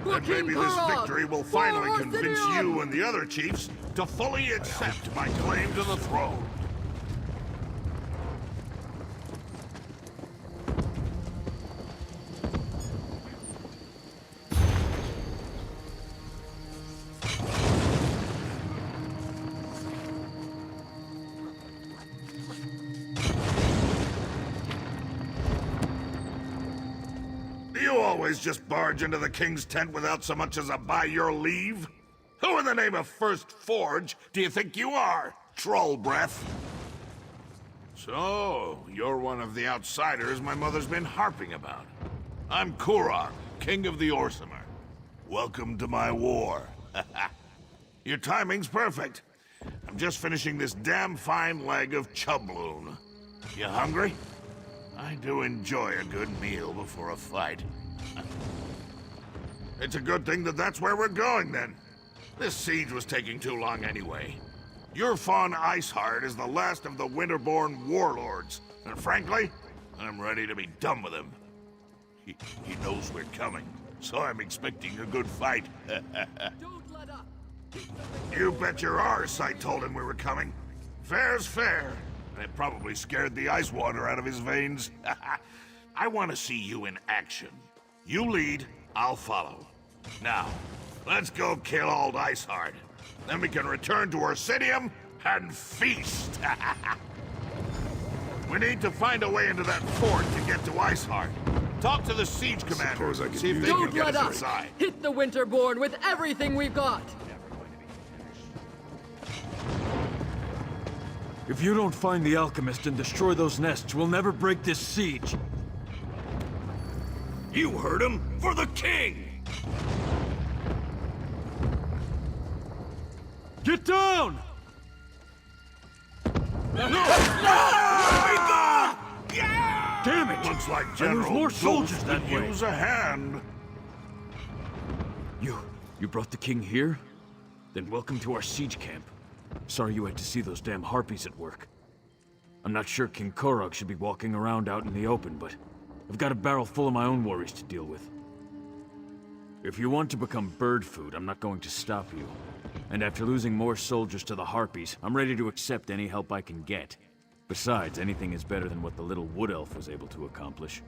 And maybe this victory will finally convince you and the other chiefs to fully accept my claim to the throne. You always just barge into the king's tent without so much as a by your leave? Who in the name of First Forge do you think you are, troll breath? So, you're one of the outsiders my mother's been harping about. I'm Kurog, king of the Orsimer. Welcome to my war. Your timing's perfect. I'm just finishing this damn fine leg of chubloon. You hungry? I do enjoy a good meal before a fight. It's a good thing that that's where we're going, then. This siege was taking too long anyway. Your Fawn Iceheart is the last of the Winterborn warlords, and frankly, I'm ready to be done with him. He knows we're coming, so I'm expecting a good fight. Don't let up! You bet your arse I told him we were coming. Fair's fair. And it probably scared the ice water out of his veins. I want to see you in action. You lead, I'll follow. Now, let's go kill old Iceheart. Then we can return to Orsinium and feast. We need to find a way into that fort to get to Iceheart. Talk to the siege commanders and see if they can get us inside. Hit the Winterborn with everything we've got! If you don't find the alchemist and destroy those nests, we'll never break this siege. You heard him! For the king! Get down! Damn it! Looks like And General there's more soldiers Ghost that could way. use a hand. You brought the king here? Then welcome to our siege camp. Sorry you had to see those damn harpies at work. I'm not sure King Korog should be walking around out in the open, but I've got a barrel full of my own worries to deal with. If you want to become bird food, I'm not going to stop you. And after losing more soldiers to the harpies, I'm ready to accept any help I can get. Besides, anything is better than what the little wood elf was able to accomplish.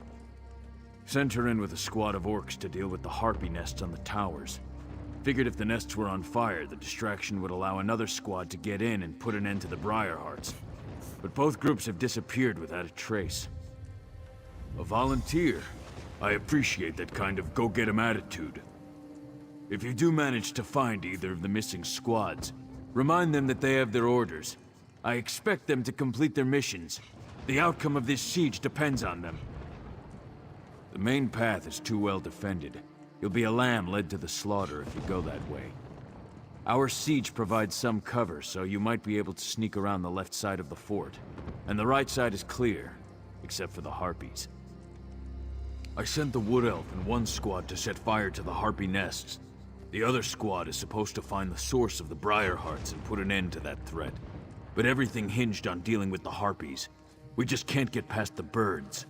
Sent her in with a squad of orcs to deal with the harpy nests on the towers. Figured if the nests were on fire, the distraction would allow another squad to get in and put an end to the Briarhearts. But both groups have disappeared without a trace. A volunteer. I appreciate that kind of go-get-'em attitude. If you do manage to find either of the missing squads, remind them that they have their orders. I expect them to complete their missions. The outcome of this siege depends on them. The main path is too well defended. You'll be a lamb led to the slaughter if you go that way. Our siege provides some cover, so you might be able to sneak around the left side of the fort. And the right side is clear, except for the harpies. I sent the wood elf and one squad to set fire to the harpy nests. The other squad is supposed to find the source of the Briarhearts and put an end to that threat. But everything hinged on dealing with the harpies. We just can't get past the birds.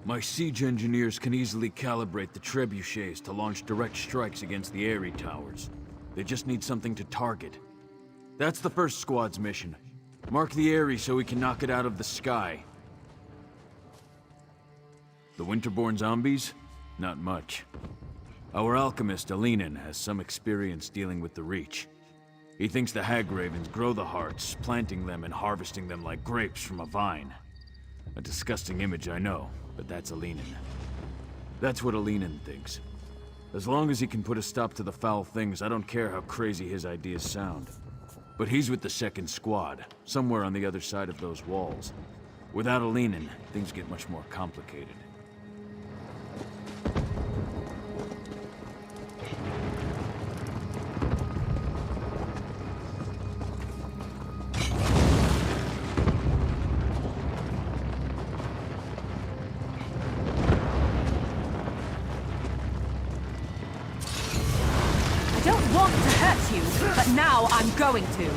My siege engineers can easily calibrate the trebuchets to launch direct strikes against the Eyrie towers. They just need something to target. That's the first squad's mission. Mark the Eyrie so we can knock it out of the sky. The Winterborn zombies? Not much. Our alchemist, Alinen, has some experience dealing with the Reach. He thinks the hag ravens grow the hearts, planting them and harvesting them like grapes from a vine. A disgusting image, I know, but that's Alinen. That's what Alinen thinks. As long as he can put a stop to the foul things, I don't care how crazy his ideas sound. But he's with the second squad, somewhere on the other side of those walls. Without Alinen, things get much more complicated. I don't want to hurt you, but now I'm going to.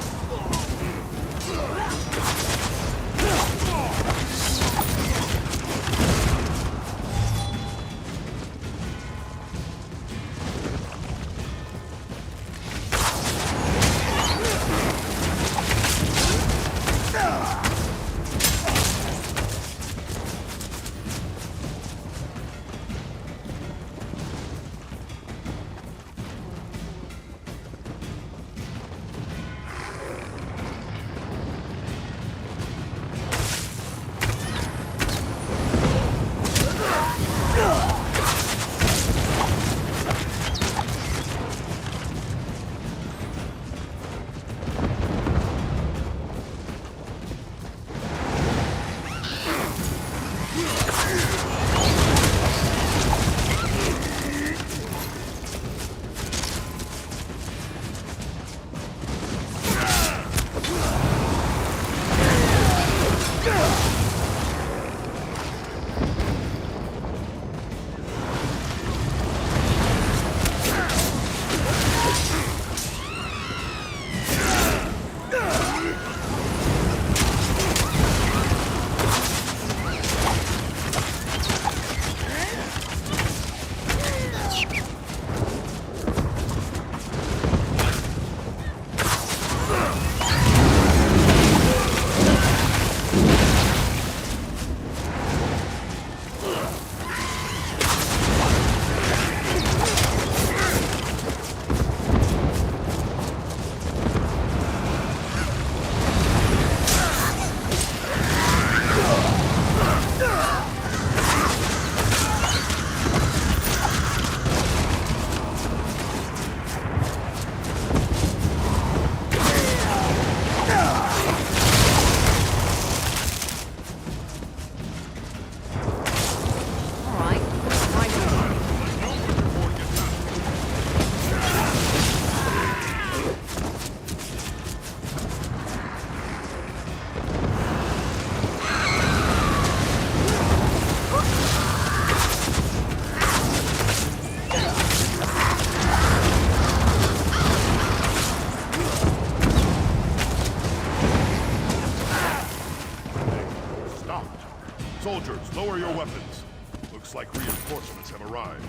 Lower your weapons. Looks like reinforcements have arrived.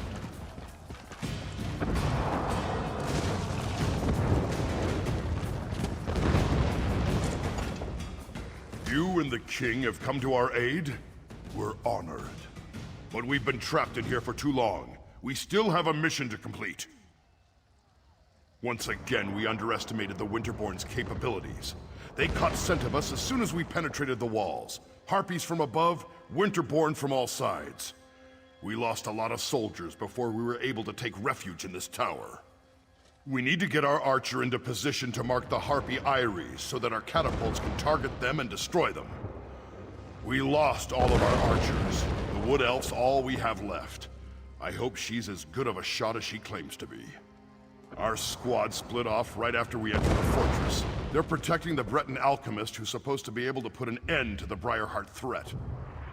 You and the king have come to our aid? We're honored. But we've been trapped in here for too long. We still have a mission to complete. Once again, we underestimated the Winterborn's capabilities. They caught scent of us as soon as we penetrated the walls. Harpies from above, Winterborn from all sides. We lost a lot of soldiers before we were able to take refuge in this tower. We need to get our archer into position to mark the Harpy Eyries so that our catapults can target them and destroy them. We lost all of our archers. The Wood Elf's all we have left. I hope she's as good of a shot as she claims to be. Our squad split off right after we entered the fortress. They're protecting the Breton alchemist who's supposed to be able to put an end to the Briarheart threat.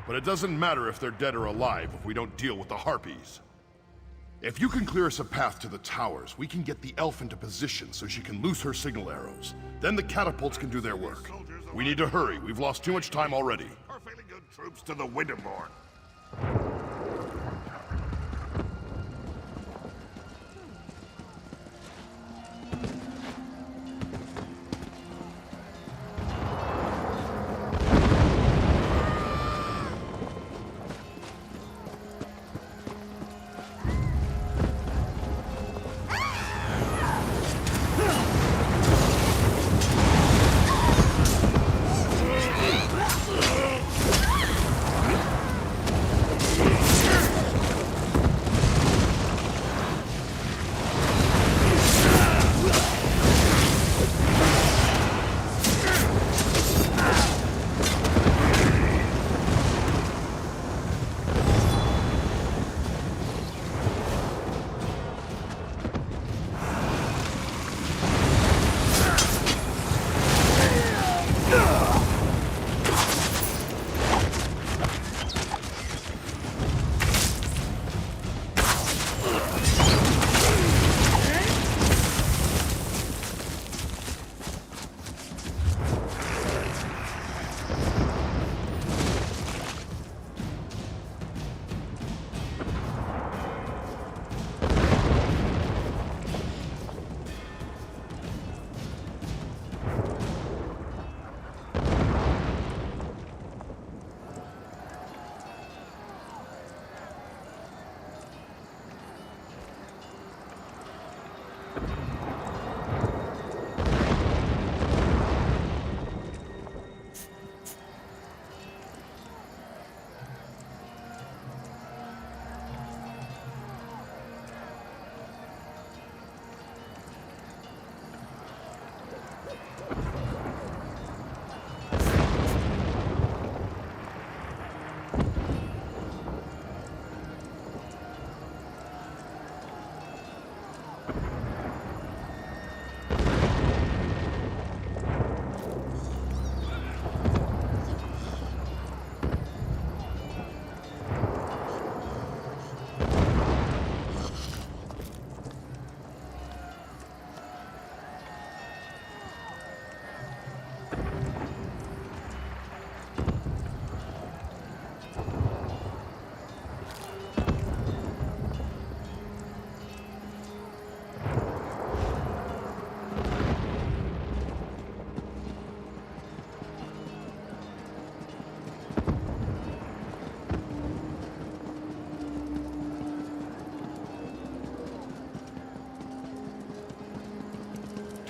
But it doesn't matter if they're dead or alive if we don't deal with the Harpies. If you can clear us a path to the towers, we can get the elf into position so she can loose her signal arrows. Then the catapults can do their work. We need to hurry. We've lost too much time already. Perfectly good troops to the Winterborn.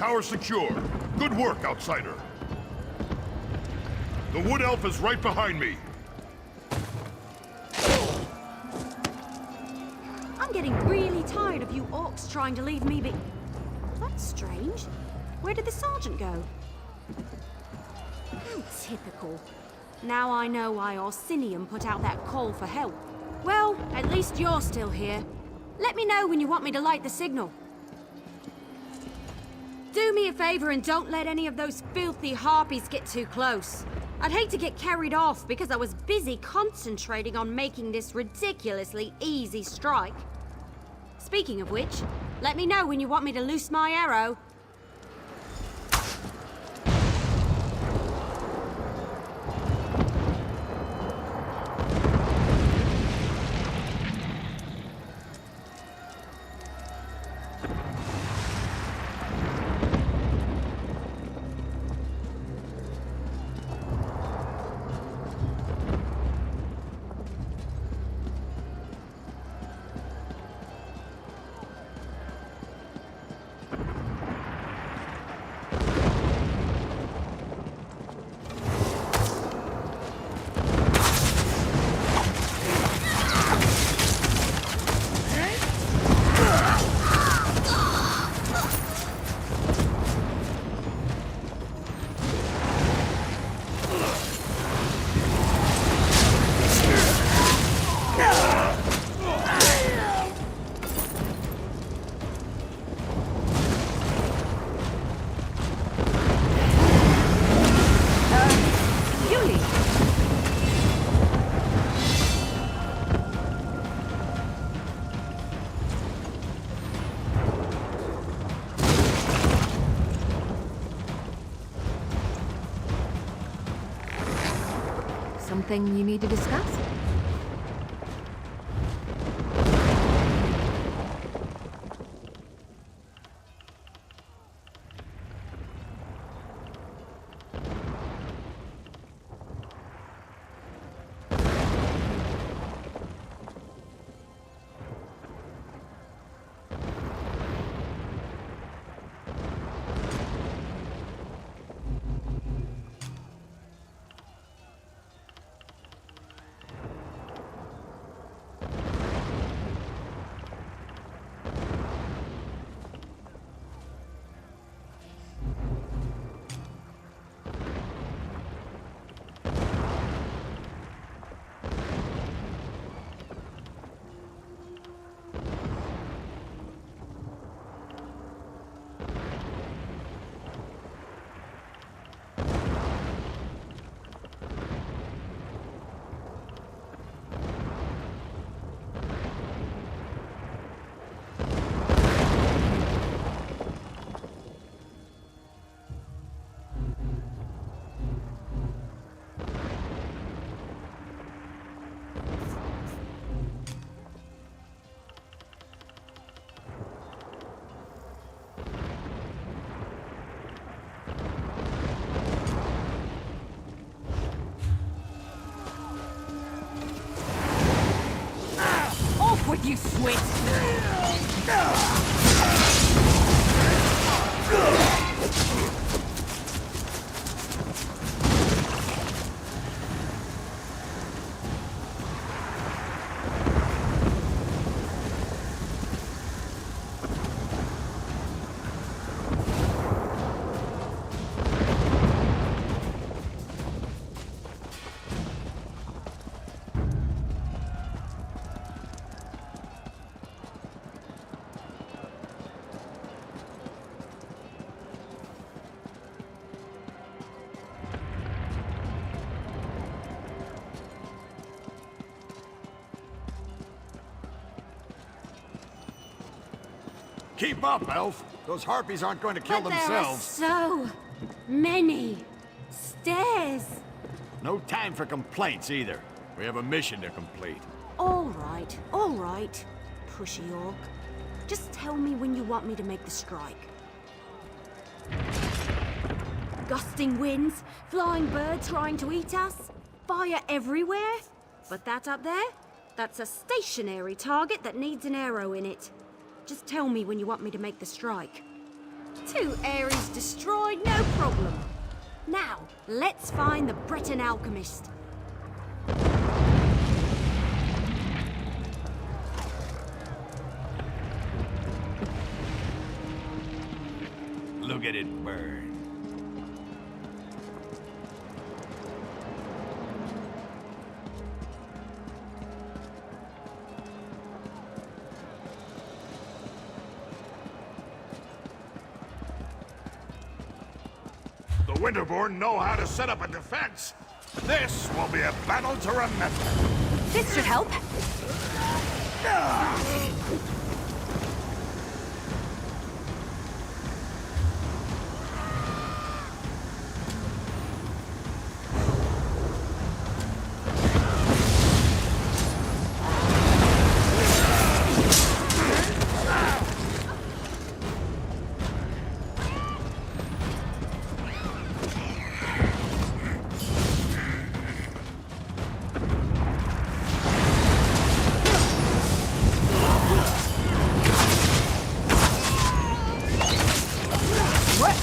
Tower secure. Good work, outsider. The Wood Elf is right behind me. I'm getting really tired of you orcs trying to leave me be... That's strange. Where did the sergeant go? How typical. Now I know why Orsinium put out that call for help. Well, at least you're still here. Let me know when you want me to light the signal. Do me a favor and don't let any of those filthy harpies get too close. I'd hate to get carried off because I was busy concentrating on making this ridiculously easy strike. Speaking of which, let me know when you want me to loose my arrow. Anything you need to discuss? With you, Swit! Keep up, Elf. Those harpies aren't going to kill themselves. There are so many stairs. No time for complaints either. We have a mission to complete. All right, pushy orc. Just tell me when you want me to make the strike. Gusting winds, flying birds trying to eat us, fire everywhere. But that up there, that's a stationary target that needs an arrow in it. Just tell me when you want me to make the strike. 2 areas destroyed, no problem. Now, let's find the Breton alchemist. Look at it burn. The Winterborn know how to set up a defense. This will be a battle to remember. This should help.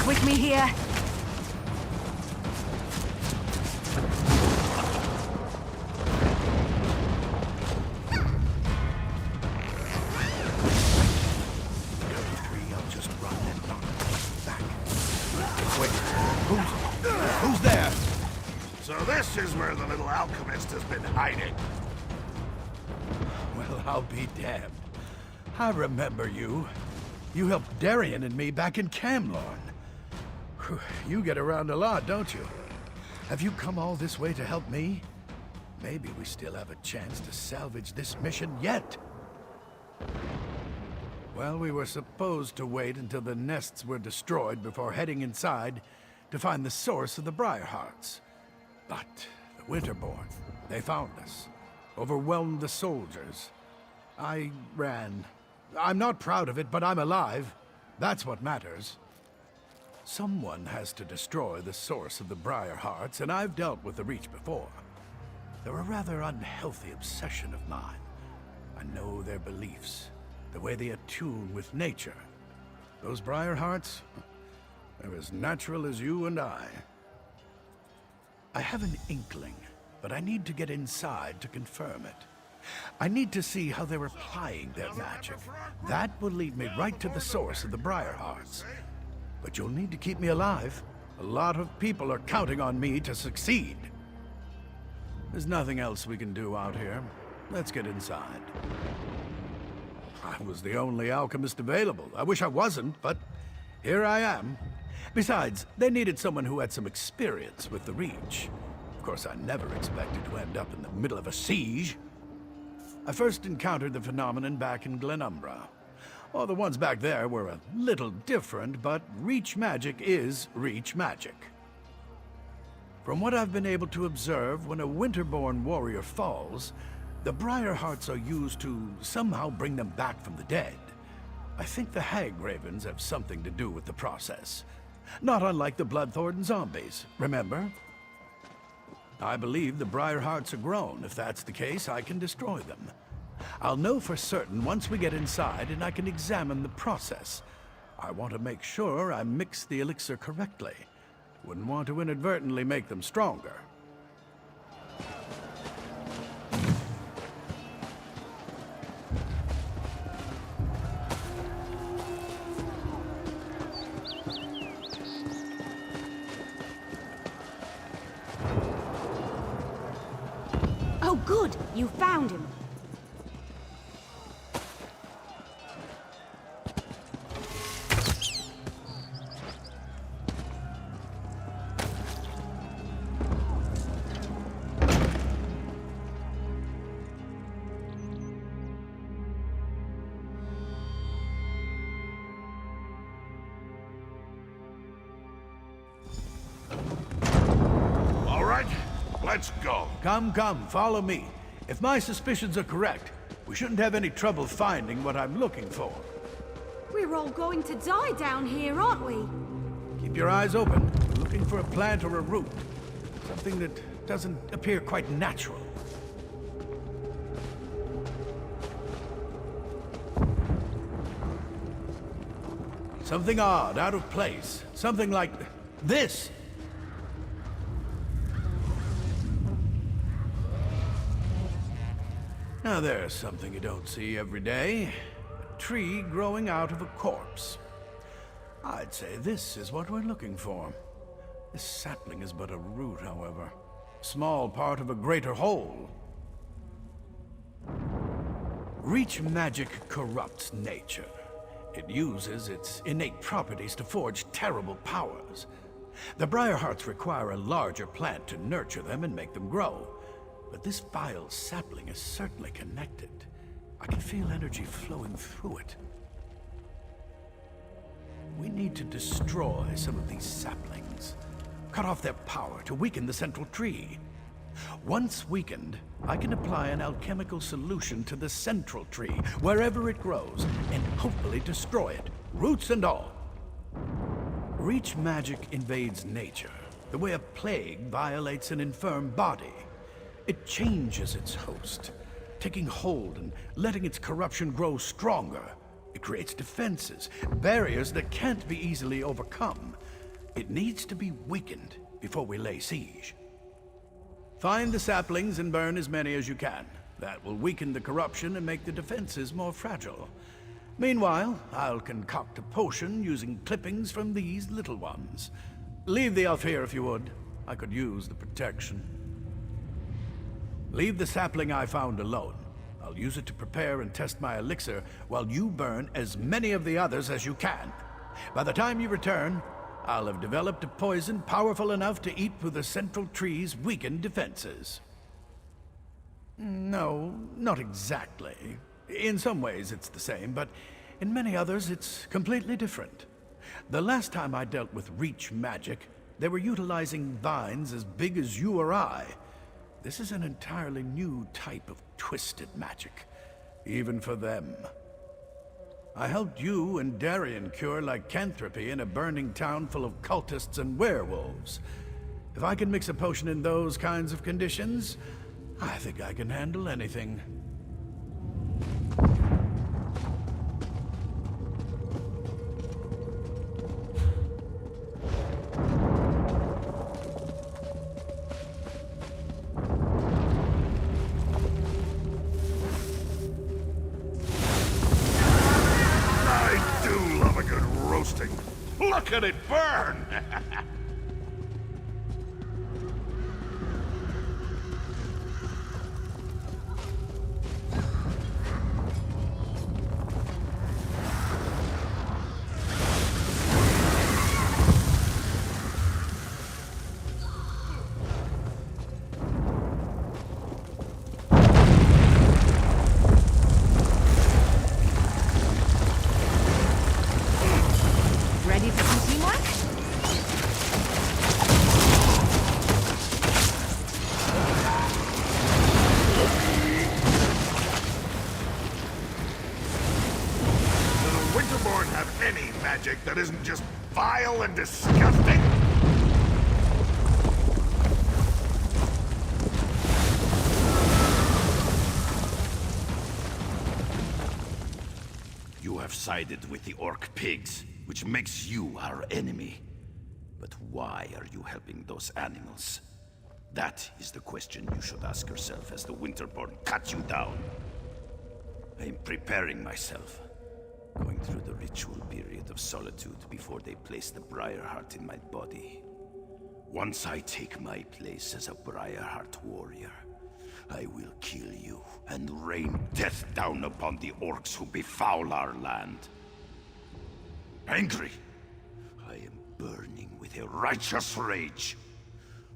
With me here. I'll just run and knock back. Wait, who's there? So this is where the little alchemist has been hiding. Well, I'll be damned. I remember you. You helped Darien and me back in Camlorn. You get around a lot, don't you? Have you come all this way to help me? Maybe we still have a chance to salvage this mission yet. Well, we were supposed to wait until the nests were destroyed before heading inside to find the source of the Briarhearts. But the Winterborn. They found us. Overwhelmed the soldiers. I ran. I'm not proud of it, but I'm alive. That's what matters. Someone has to destroy the source of the Briar Hearts, and I've dealt with the Reach before. They're a rather unhealthy obsession of mine. I know their beliefs, the way they attune with nature. Those Briar Hearts, they're as natural as you and I. I have an inkling, but I need to get inside to confirm it. I need to see how they're applying their magic. That will lead me right to the source of the Briar Hearts. But you'll need to keep me alive. A lot of people are counting on me to succeed. There's nothing else we can do out here. Let's get inside. I was the only alchemist available. I wish I wasn't, but here I am. Besides, they needed someone who had some experience with the Reach. Of course, I never expected to end up in the middle of a siege. I first encountered the phenomenon back in Glenumbra. Well, the ones back there were a little different, but Reach magic is Reach magic. From what I've been able to observe, when a Winterborn warrior falls, the Briar Hearts are used to somehow bring them back from the dead. I think the Hag Ravens have something to do with the process. Not unlike the Bloodthorn zombies, remember? I believe the Briar Hearts are grown. If that's the case, I can destroy them. I'll know for certain once we get inside and I can examine the process. I want to make sure I mix the elixir correctly. Wouldn't want to inadvertently make them stronger. Oh, good! You found him! All right, let's go. Come, follow me. If my suspicions are correct, we shouldn't have any trouble finding what I'm looking for. We're all going to die down here, aren't we? Keep your eyes open, looking for a plant or a root. Something that doesn't appear quite natural. Something odd, out of place. Something like this. Now there's something you don't see every day. A tree growing out of a corpse. I'd say this is what we're looking for. This sapling is but a root, however. Small part of a greater whole. Reach magic corrupts nature. It uses its innate properties to forge terrible powers. The Briar Hearts require a larger plant to nurture them and make them grow. But this vile sapling is certainly connected. I can feel energy flowing through it. We need to destroy some of these saplings. Cut off their power to weaken the central tree. Once weakened, I can apply an alchemical solution to the central tree, wherever it grows, and hopefully destroy it, roots and all. Reach magic invades nature, the way a plague violates an infirm body. It changes its host, taking hold and letting its corruption grow stronger. It creates defenses, barriers that can't be easily overcome. It needs to be weakened before we lay siege. Find the saplings and burn as many as you can. That will weaken the corruption and make the defenses more fragile. Meanwhile, I'll concoct a potion using clippings from these little ones. Leave the elf here if you would. I could use the protection. Leave the sapling I found alone. I'll use it to prepare and test my elixir while you burn as many of the others as you can. By the time you return, I'll have developed a poison powerful enough to eat through the central tree's weakened defenses. No, not exactly. In some ways it's the same, but in many others it's completely different. The last time I dealt with Reach magic, they were utilizing vines as big as you or I. This is an entirely new type of twisted magic, even for them. I helped you and Darien cure lycanthropy in a burning town full of cultists and werewolves. If I can mix a potion in those kinds of conditions, I think I can handle anything. Look at it burn! Ready for some teamwork? Does the Winterborn have any magic that isn't just vile and disgusting? You have sided with the orc pigs, which makes you our enemy. But why are you helping those animals? That is the question you should ask yourself as the Winterborn cut you down. I am preparing myself, going through the ritual period of solitude before they place the Briarheart in my body. Once I take my place as a Briarheart warrior, I will kill you and rain death down upon the orcs who befoul our land. Angry, I am burning with a righteous rage.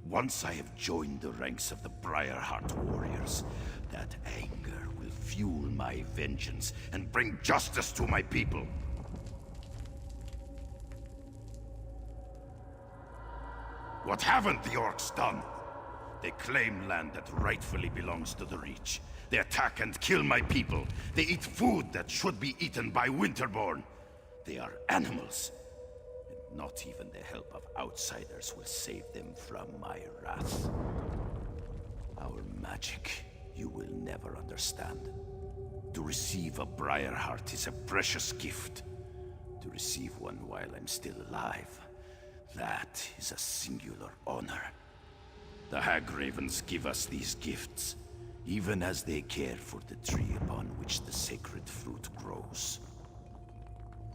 Once I have joined the ranks of the Briarheart warriors, that anger will fuel my vengeance and bring justice to my people. What haven't the orcs done? They claim land that rightfully belongs to the Reach. They attack and kill my people. They eat food that should be eaten by Winterborn. They are animals. And not even the help of outsiders will save them from my wrath. Our magic, you will never understand. To receive a Briarheart is a precious gift. To receive one while I'm still alive, that is a singular honor. The Hag-Ravens give us these gifts, even as they care for the tree upon which the sacred fruit grows.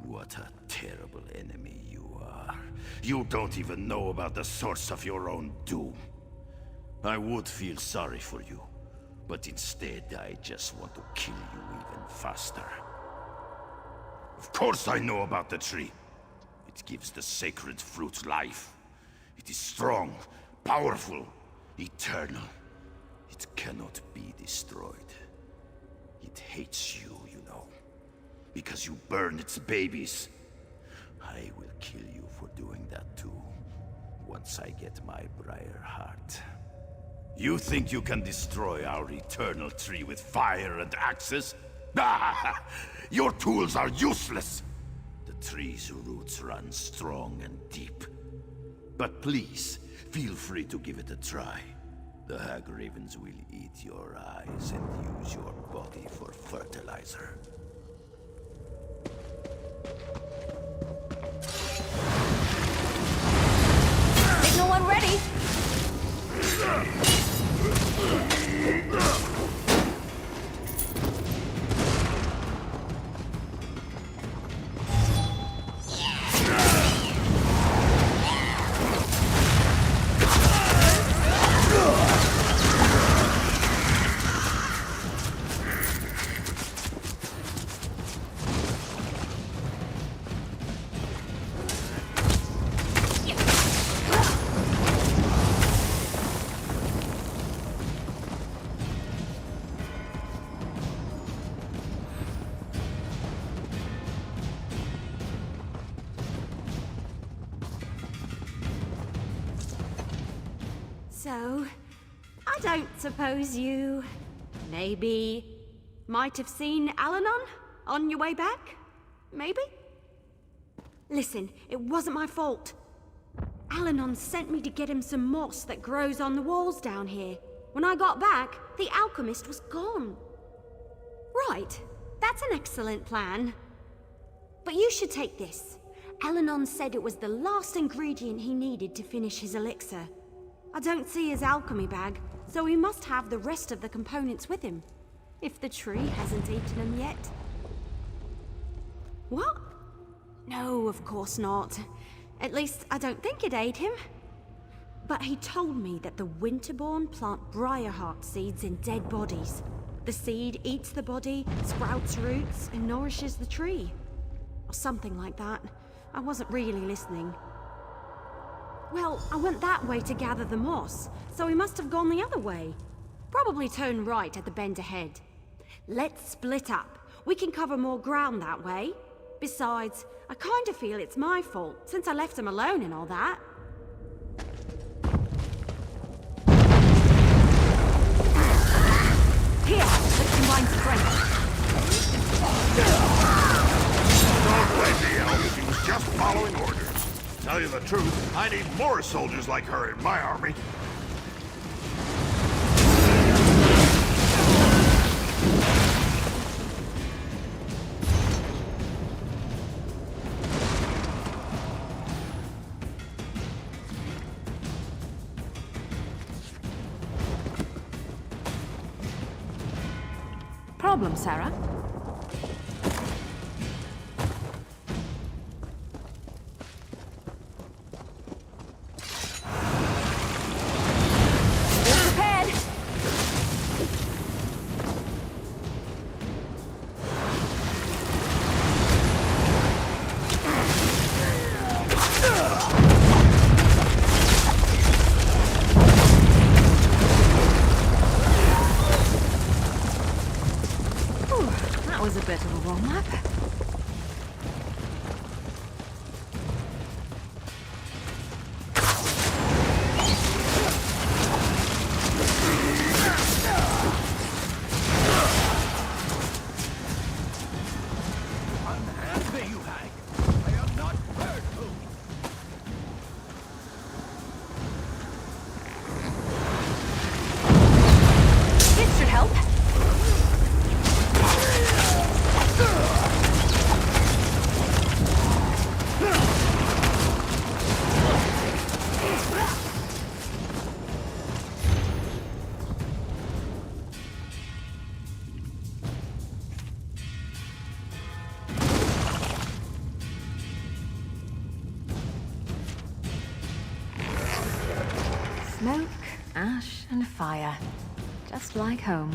What a terrible enemy you are. You don't even know about the source of your own doom. I would feel sorry for you, but instead I just want to kill you even faster. Of course I know about the tree. It gives the sacred fruit life. It is strong, powerful, eternal. It cannot be destroyed. It hates you, you know, because you burn its babies. I will kill you for doing that too, once I get my Briarheart. You think you can destroy our eternal tree with fire and axes? Ah! Your tools are useless! The tree's roots run strong and deep. But please, feel free to give it a try. The Hag-Ravens will eat your eyes and use your body for fertilizer. Signal one ready. So, I I don't suppose you... maybe... might have seen Alanon on your way back? Maybe? Listen, it wasn't my fault. Alanon sent me to get him some moss that grows on the walls down here. When I got back, the alchemist was gone. Right, that's an excellent plan. But you should take this. Alanon said it was the last ingredient he needed to finish his elixir. I don't see his alchemy bag, so he must have the rest of the components with him. If the tree hasn't eaten them yet. What? No, of course not. At least, I don't think it ate him. But he told me that the Winterborn plant briarheart seeds in dead bodies. The seed eats the body, sprouts roots, and nourishes the tree. Or something like that. I wasn't really listening. Well, I went that way to gather the moss, so he must have gone the other way. Probably turn right at the bend ahead. Let's split up. We can cover more ground that way. Besides, I kind of feel it's my fault, since I left him alone and all that. Here, let's combine strength. Don't blame the elf. He was just following orders. Tell you the truth, I need more soldiers like her in my army. Problem, Sarah? That was a bit of a warm-up. Unhappy, you hag! I am not bird food! This should help. Smoke, ash, and fire. Just like home.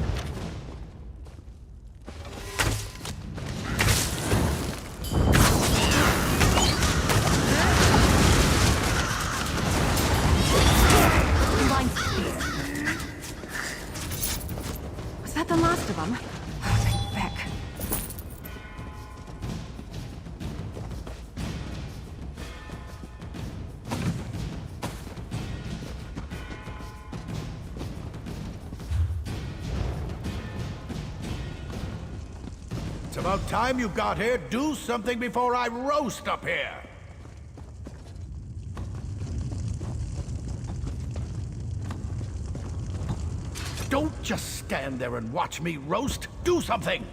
Combine speed. Was that the last of them? Oh, thank Beck. It's about time you got here. Do something before I roast up here. Don't just stand there and watch me roast. Do something.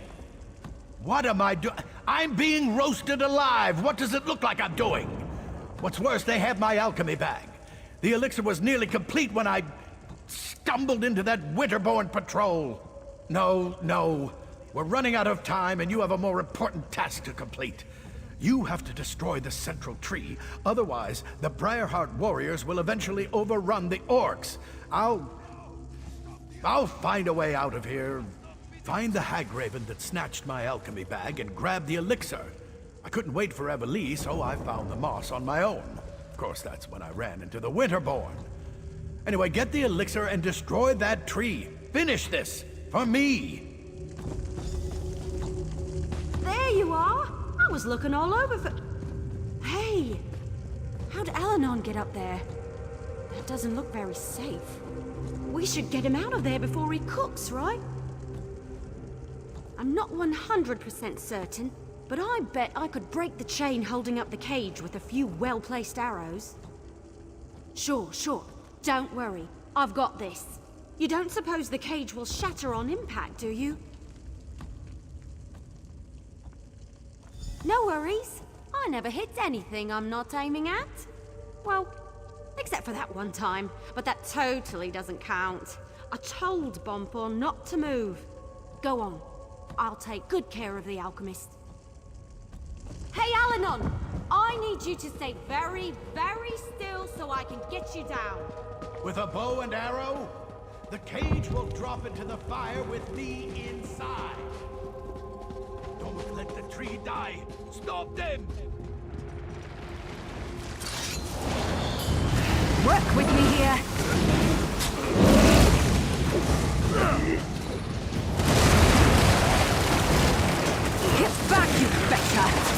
What am I doing? I'm being roasted alive. What does it look like I'm doing? What's worse, they have my alchemy bag. The elixir was nearly complete when I stumbled into that Winterborn patrol. No. We're running out of time, and you have a more important task to complete. You have to destroy the central tree, otherwise the Briarheart warriors will eventually overrun the orcs. I'll find a way out of here. Find the Hagraven that snatched my alchemy bag and grab the elixir. I couldn't wait for Evely, so I found the moss on my own. Of course, that's when I ran into the Winterborn. Anyway, get the elixir and destroy that tree. Finish this, for me. There you are! I was looking all over for... Hey! How'd Alanon get up there? That doesn't look very safe. We should get him out of there before he cooks, right? I'm not 100% certain, but I bet I could break the chain holding up the cage with a few well-placed arrows. Sure. Don't worry. I've got this. You don't suppose the cage will shatter on impact, do you? No worries. I never hit anything I'm not aiming at. Well, except for that one time, but that totally doesn't count. I told Bonfor not to move. Go on. I'll take good care of the alchemist. Hey, Alanon! I need you to stay very, very still so I can get you down. With a bow and arrow, the cage will drop into the fire with me inside. Don't let the tree die. Stop them! Work with me here. Get back, you betcha!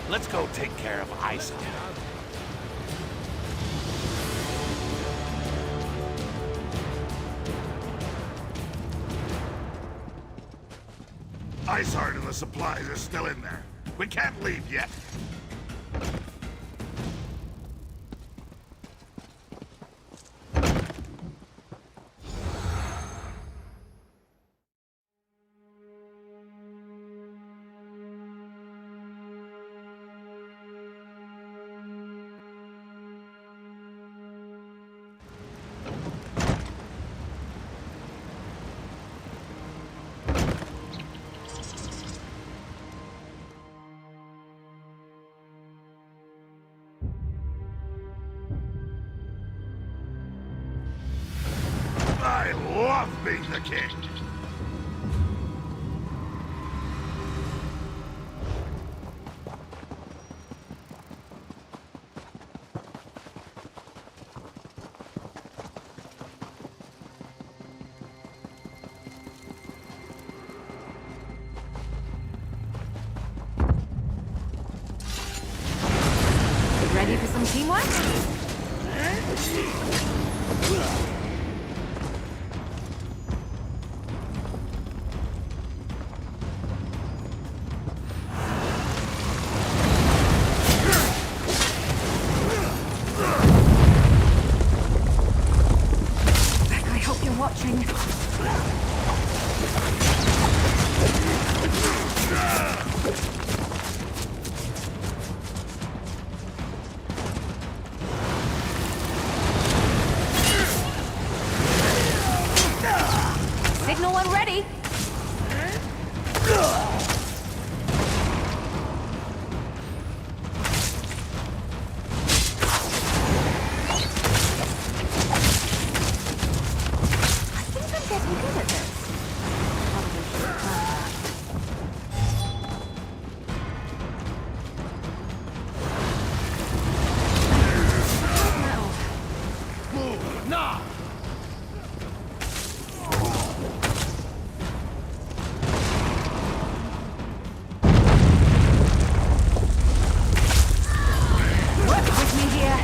Let's go take care of Ice. Iceheart and the supplies are still in there. We can't leave yet. I love being the king! Ready for some teamwork? I hope you're watching. Signal when ready. Nah! Work with me here.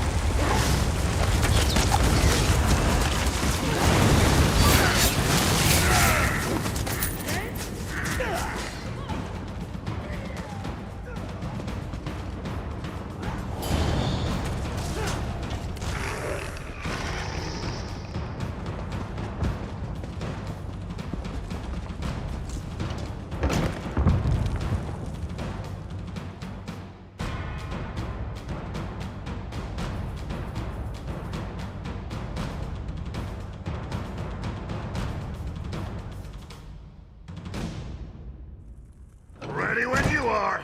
Ready when you are.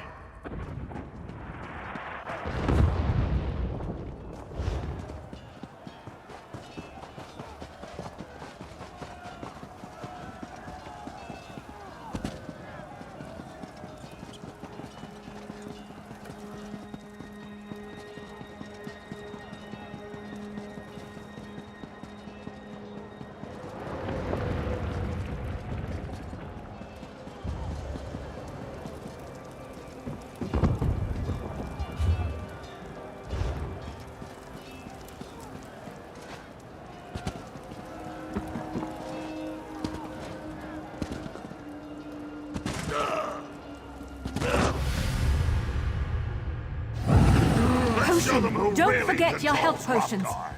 Show them who Don't really forget your health controls potions. Rockar.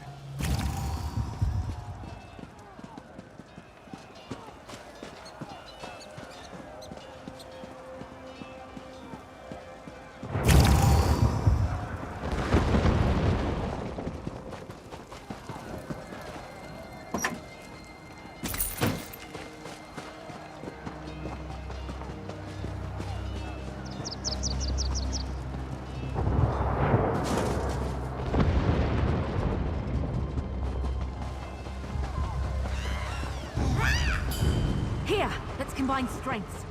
Here, let's combine strengths.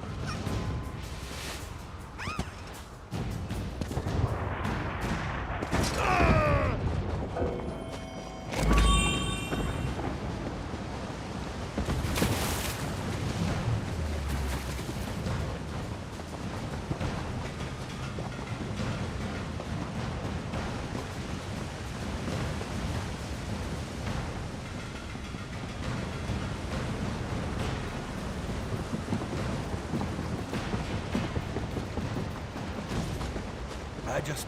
I just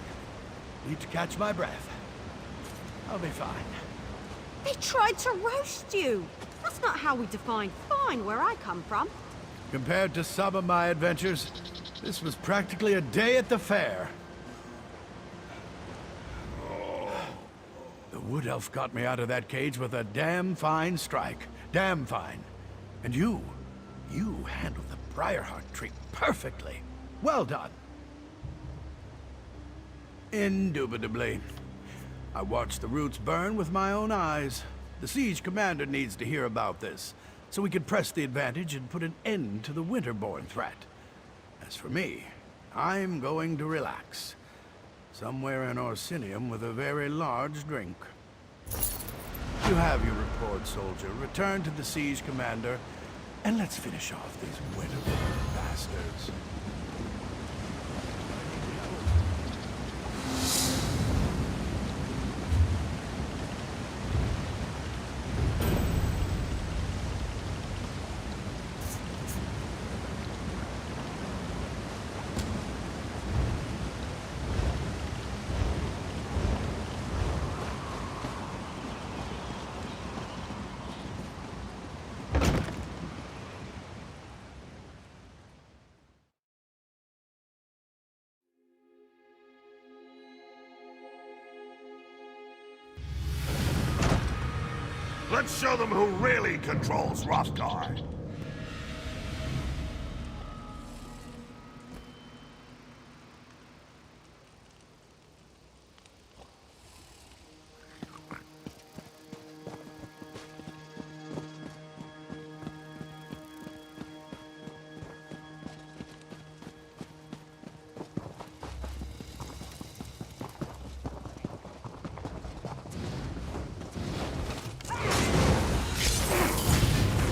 need to catch my breath. I'll be fine. They tried to roast you. That's not how we define fine where I come from. Compared to some of my adventures, this was practically a day at the fair. The wood elf got me out of that cage with a damn fine strike. Damn fine. And you handled the Briarheart tree perfectly. Well done. Indubitably. I watched the roots burn with my own eyes. The siege commander needs to hear about this, so we can press the advantage and put an end to the Winterborn threat. As for me, I'm going to relax. Somewhere in Orsinium with a very large drink. You have your report, soldier. Return to the siege commander, and let's finish off these Winterborn bastards. Let's show them who really controls Hrothgar.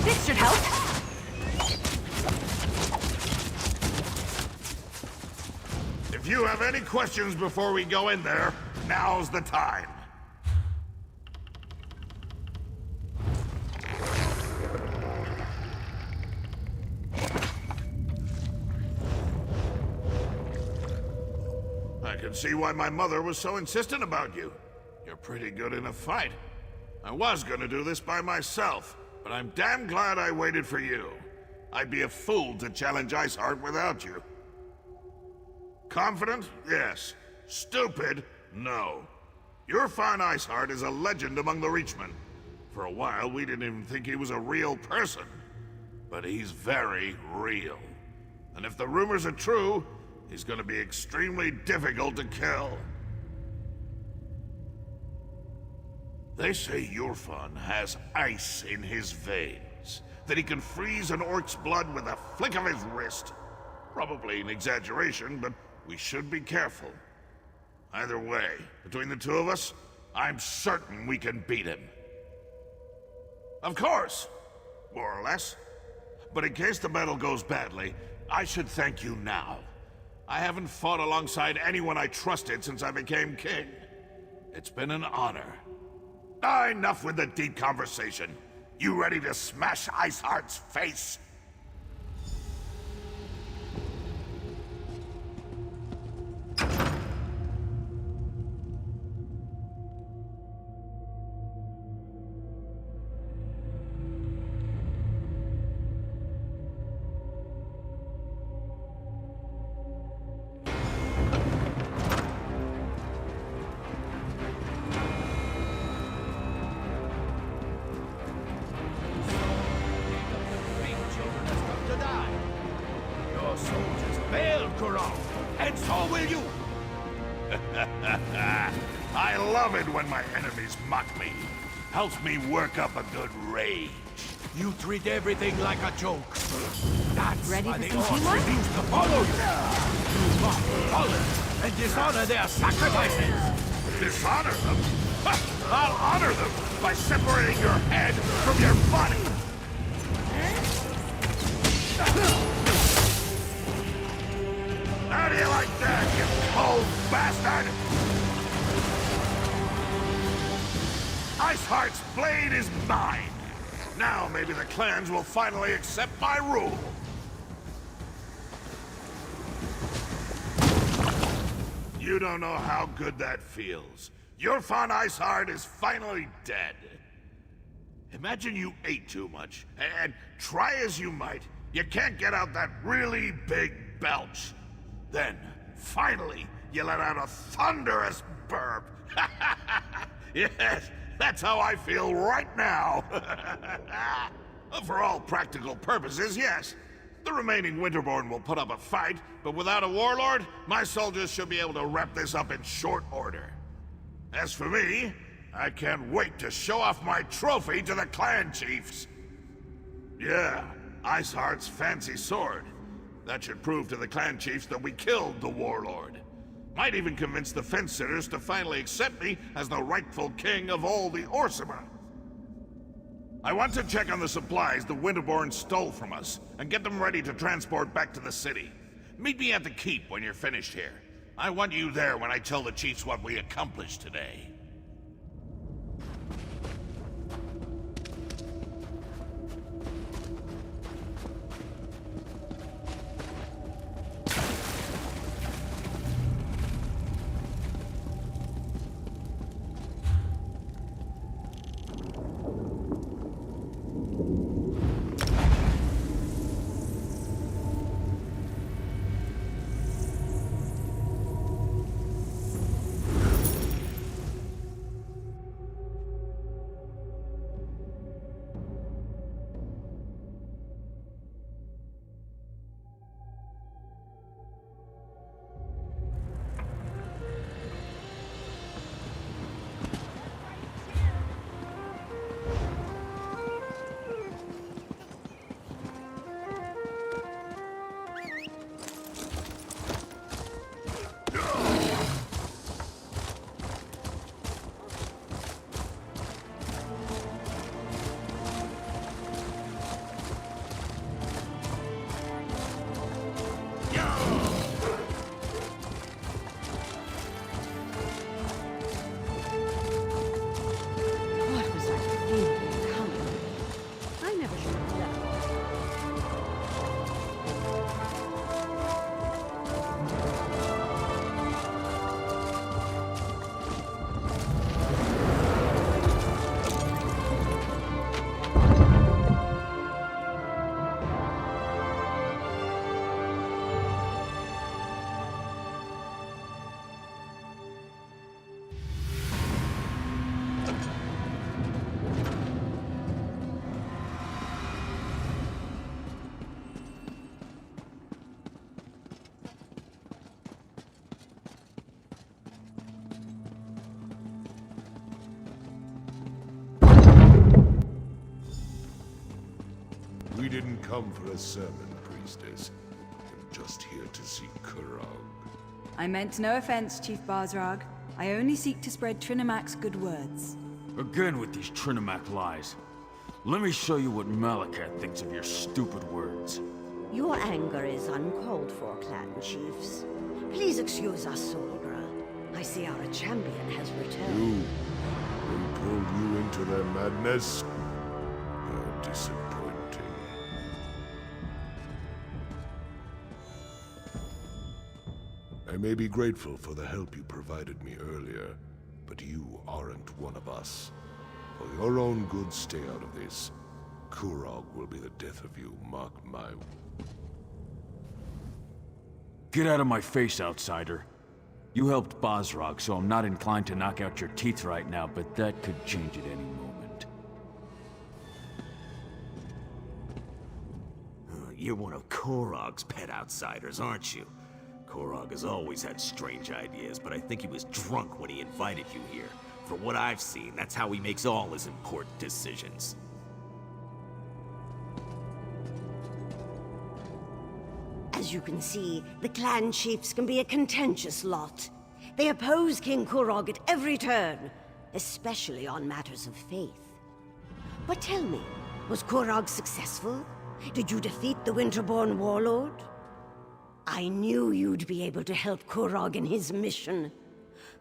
This should help. If you have any questions before we go in there, now's the time. I can see why my mother was so insistent about you. You're pretty good in a fight. I was gonna do this by myself, but I'm damn glad I waited for you. I'd be a fool to challenge Iceheart without you. Confident? Yes. Stupid? No. Your fine Iceheart is a legend among the Reachmen. For a while, we didn't even think he was a real person. But he's very real. And if the rumors are true, he's gonna be extremely difficult to kill. They say Yurfan has ice in his veins, that he can freeze an orc's blood with a flick of his wrist. Probably an exaggeration, but we should be careful. Either way, between the two of us, I'm certain we can beat him. Of course, more or less. But in case the battle goes badly, I should thank you now. I haven't fought alongside anyone I trusted since I became king. It's been an honor. Enough with the deep conversation. You ready to smash Iceheart's face? I love it when my enemies mock me. Helps me work up a good rage. You treat everything like a joke. That's Ready why for the some orcs teamwork? refuse to follow you. You mock Holland and dishonor their sacrifices. Dishonor them? Ha! I'll honor them by separating your head from your body. How do you like that, you cold bastard? Iceheart's blade is mine. Now maybe the clans will finally accept my rule. You don't know how good that feels. Your fun Iceheart is finally dead. Imagine you ate too much, and try as you might, you can't get out that really big belch. Then, finally, you let out a thunderous burp. Yes, that's how I feel right now. For all practical purposes, yes. The remaining Winterborn will put up a fight, but without a warlord, my soldiers should be able to wrap this up in short order. As for me, I can't wait to show off my trophy to the clan chiefs. Yeah, Iceheart's fancy sword. That should prove to the clan chiefs that we killed the warlord. Might even convince the fence-sitters to finally accept me as the rightful king of all the Orsimer. I want to check on the supplies the Winterborn stole from us, and get them ready to transport back to the city. Meet me at the keep when you're finished here. I want you there when I tell the chiefs what we accomplished today. didn't come for a sermon, priestess. We're just here to see Kurog. I meant no offense, Chief Barzrag. I only seek to spread Trinamac's good words. Again with these Trinamac lies. Let me show you what Malacath thinks of your stupid words. Your anger is uncalled for, clan chiefs. Please excuse us, Solgra. I see our champion has returned. They pulled you into their madness? How disappointing. I may be grateful for the help you provided me earlier, but you aren't one of us. For your own good, stay out of this. Kurog will be the death of you, mark my... Get out of my face, outsider. You helped Barzrag, so I'm not inclined to knock out your teeth right now, but that could change at any moment. You're one of Kurog's pet outsiders, aren't you? Kurog has always had strange ideas, but I think he was drunk when he invited you here. From what I've seen, that's how he makes all his important decisions. As you can see, the clan chiefs can be a contentious lot. They oppose King Kurog at every turn, especially on matters of faith. But tell me, was Kurog successful? Did you defeat the Winterborn warlord? I knew you'd be able to help Kurog in his mission.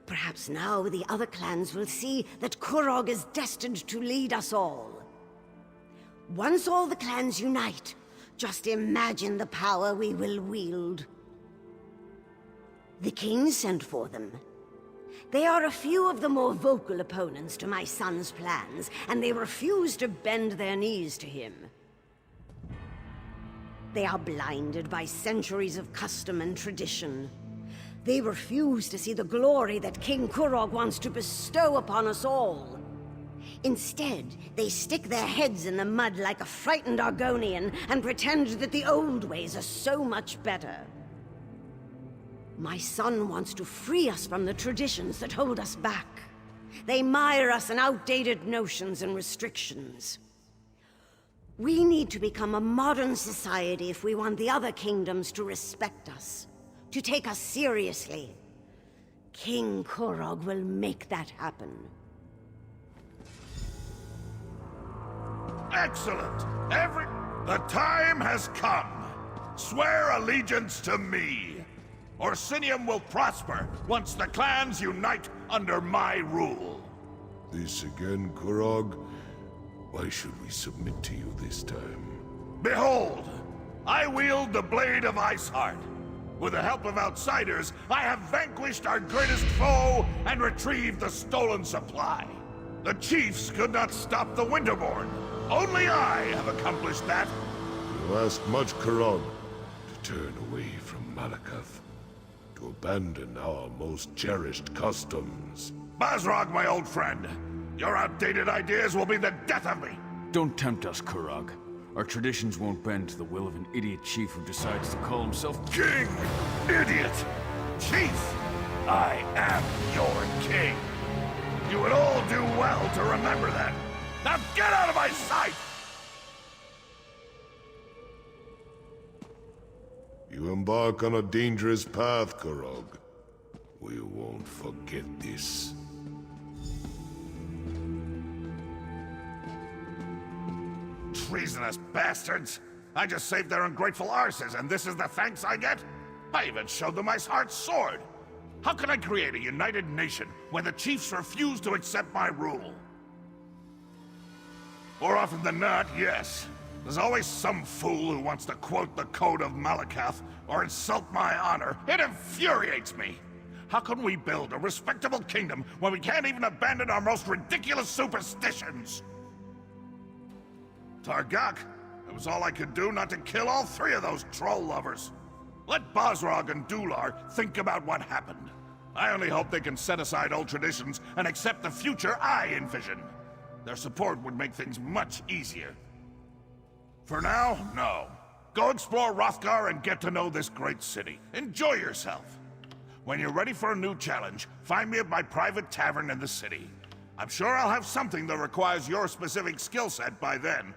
Perhaps now the other clans will see that Kurog is destined to lead us all. Once all the clans unite, just imagine the power we will wield. The king sent for them. They are a few of the more vocal opponents to my son's plans, and they refuse to bend their knees to him. They are blinded by centuries of custom and tradition. They refuse to see the glory that King Kurog wants to bestow upon us all. Instead, they stick their heads in the mud like a frightened Argonian and pretend that the old ways are so much better. My son wants to free us from the traditions that hold us back. They mire us in outdated notions and restrictions. We need to become a modern society if we want the other kingdoms to respect us, to take us seriously. King Kurog will make that happen. Excellent! The time has come! Swear allegiance to me! Orsinium will prosper once the clans unite under my rule. This again, Kurog? Why should we submit to you this time? Behold! I wield the Blade of Iceheart. With the help of outsiders, I have vanquished our greatest foe and retrieved the stolen supply. The chiefs could not stop the Winterborn. Only I have accomplished that. You asked much, Kurog, to turn away from Malacath, to abandon our most cherished customs. Barzrag, my old friend, your outdated ideas will be the death of me. Don't tempt us, Kurog. Our traditions won't bend to the will of an idiot chief who decides to call himself King! Idiot! Chief! I am your king. You would all do well to remember that. Now get out of my sight! You embark on a dangerous path, Kurog. We won't forget this. Treasonous bastards! I just saved their ungrateful arses, and this is the thanks I get? I even showed them Iceheart's sword! How can I create a united nation when the chiefs refuse to accept my rule? More often than not, yes. There's always some fool who wants to quote the Code of Malacath or insult my honor. It infuriates me! How can we build a respectable kingdom when we can't even abandon our most ridiculous superstitions? Targak, it was all I could do not to kill all three of those troll lovers. Let Barzrag and Dular think about what happened. I only hope they can set aside old traditions and accept the future I envision. Their support would make things much easier. For now, no. Go explore Rothgar and get to know this great city. Enjoy yourself. When you're ready for a new challenge, find me at my private tavern in the city. I'm sure I'll have something that requires your specific skill set by then.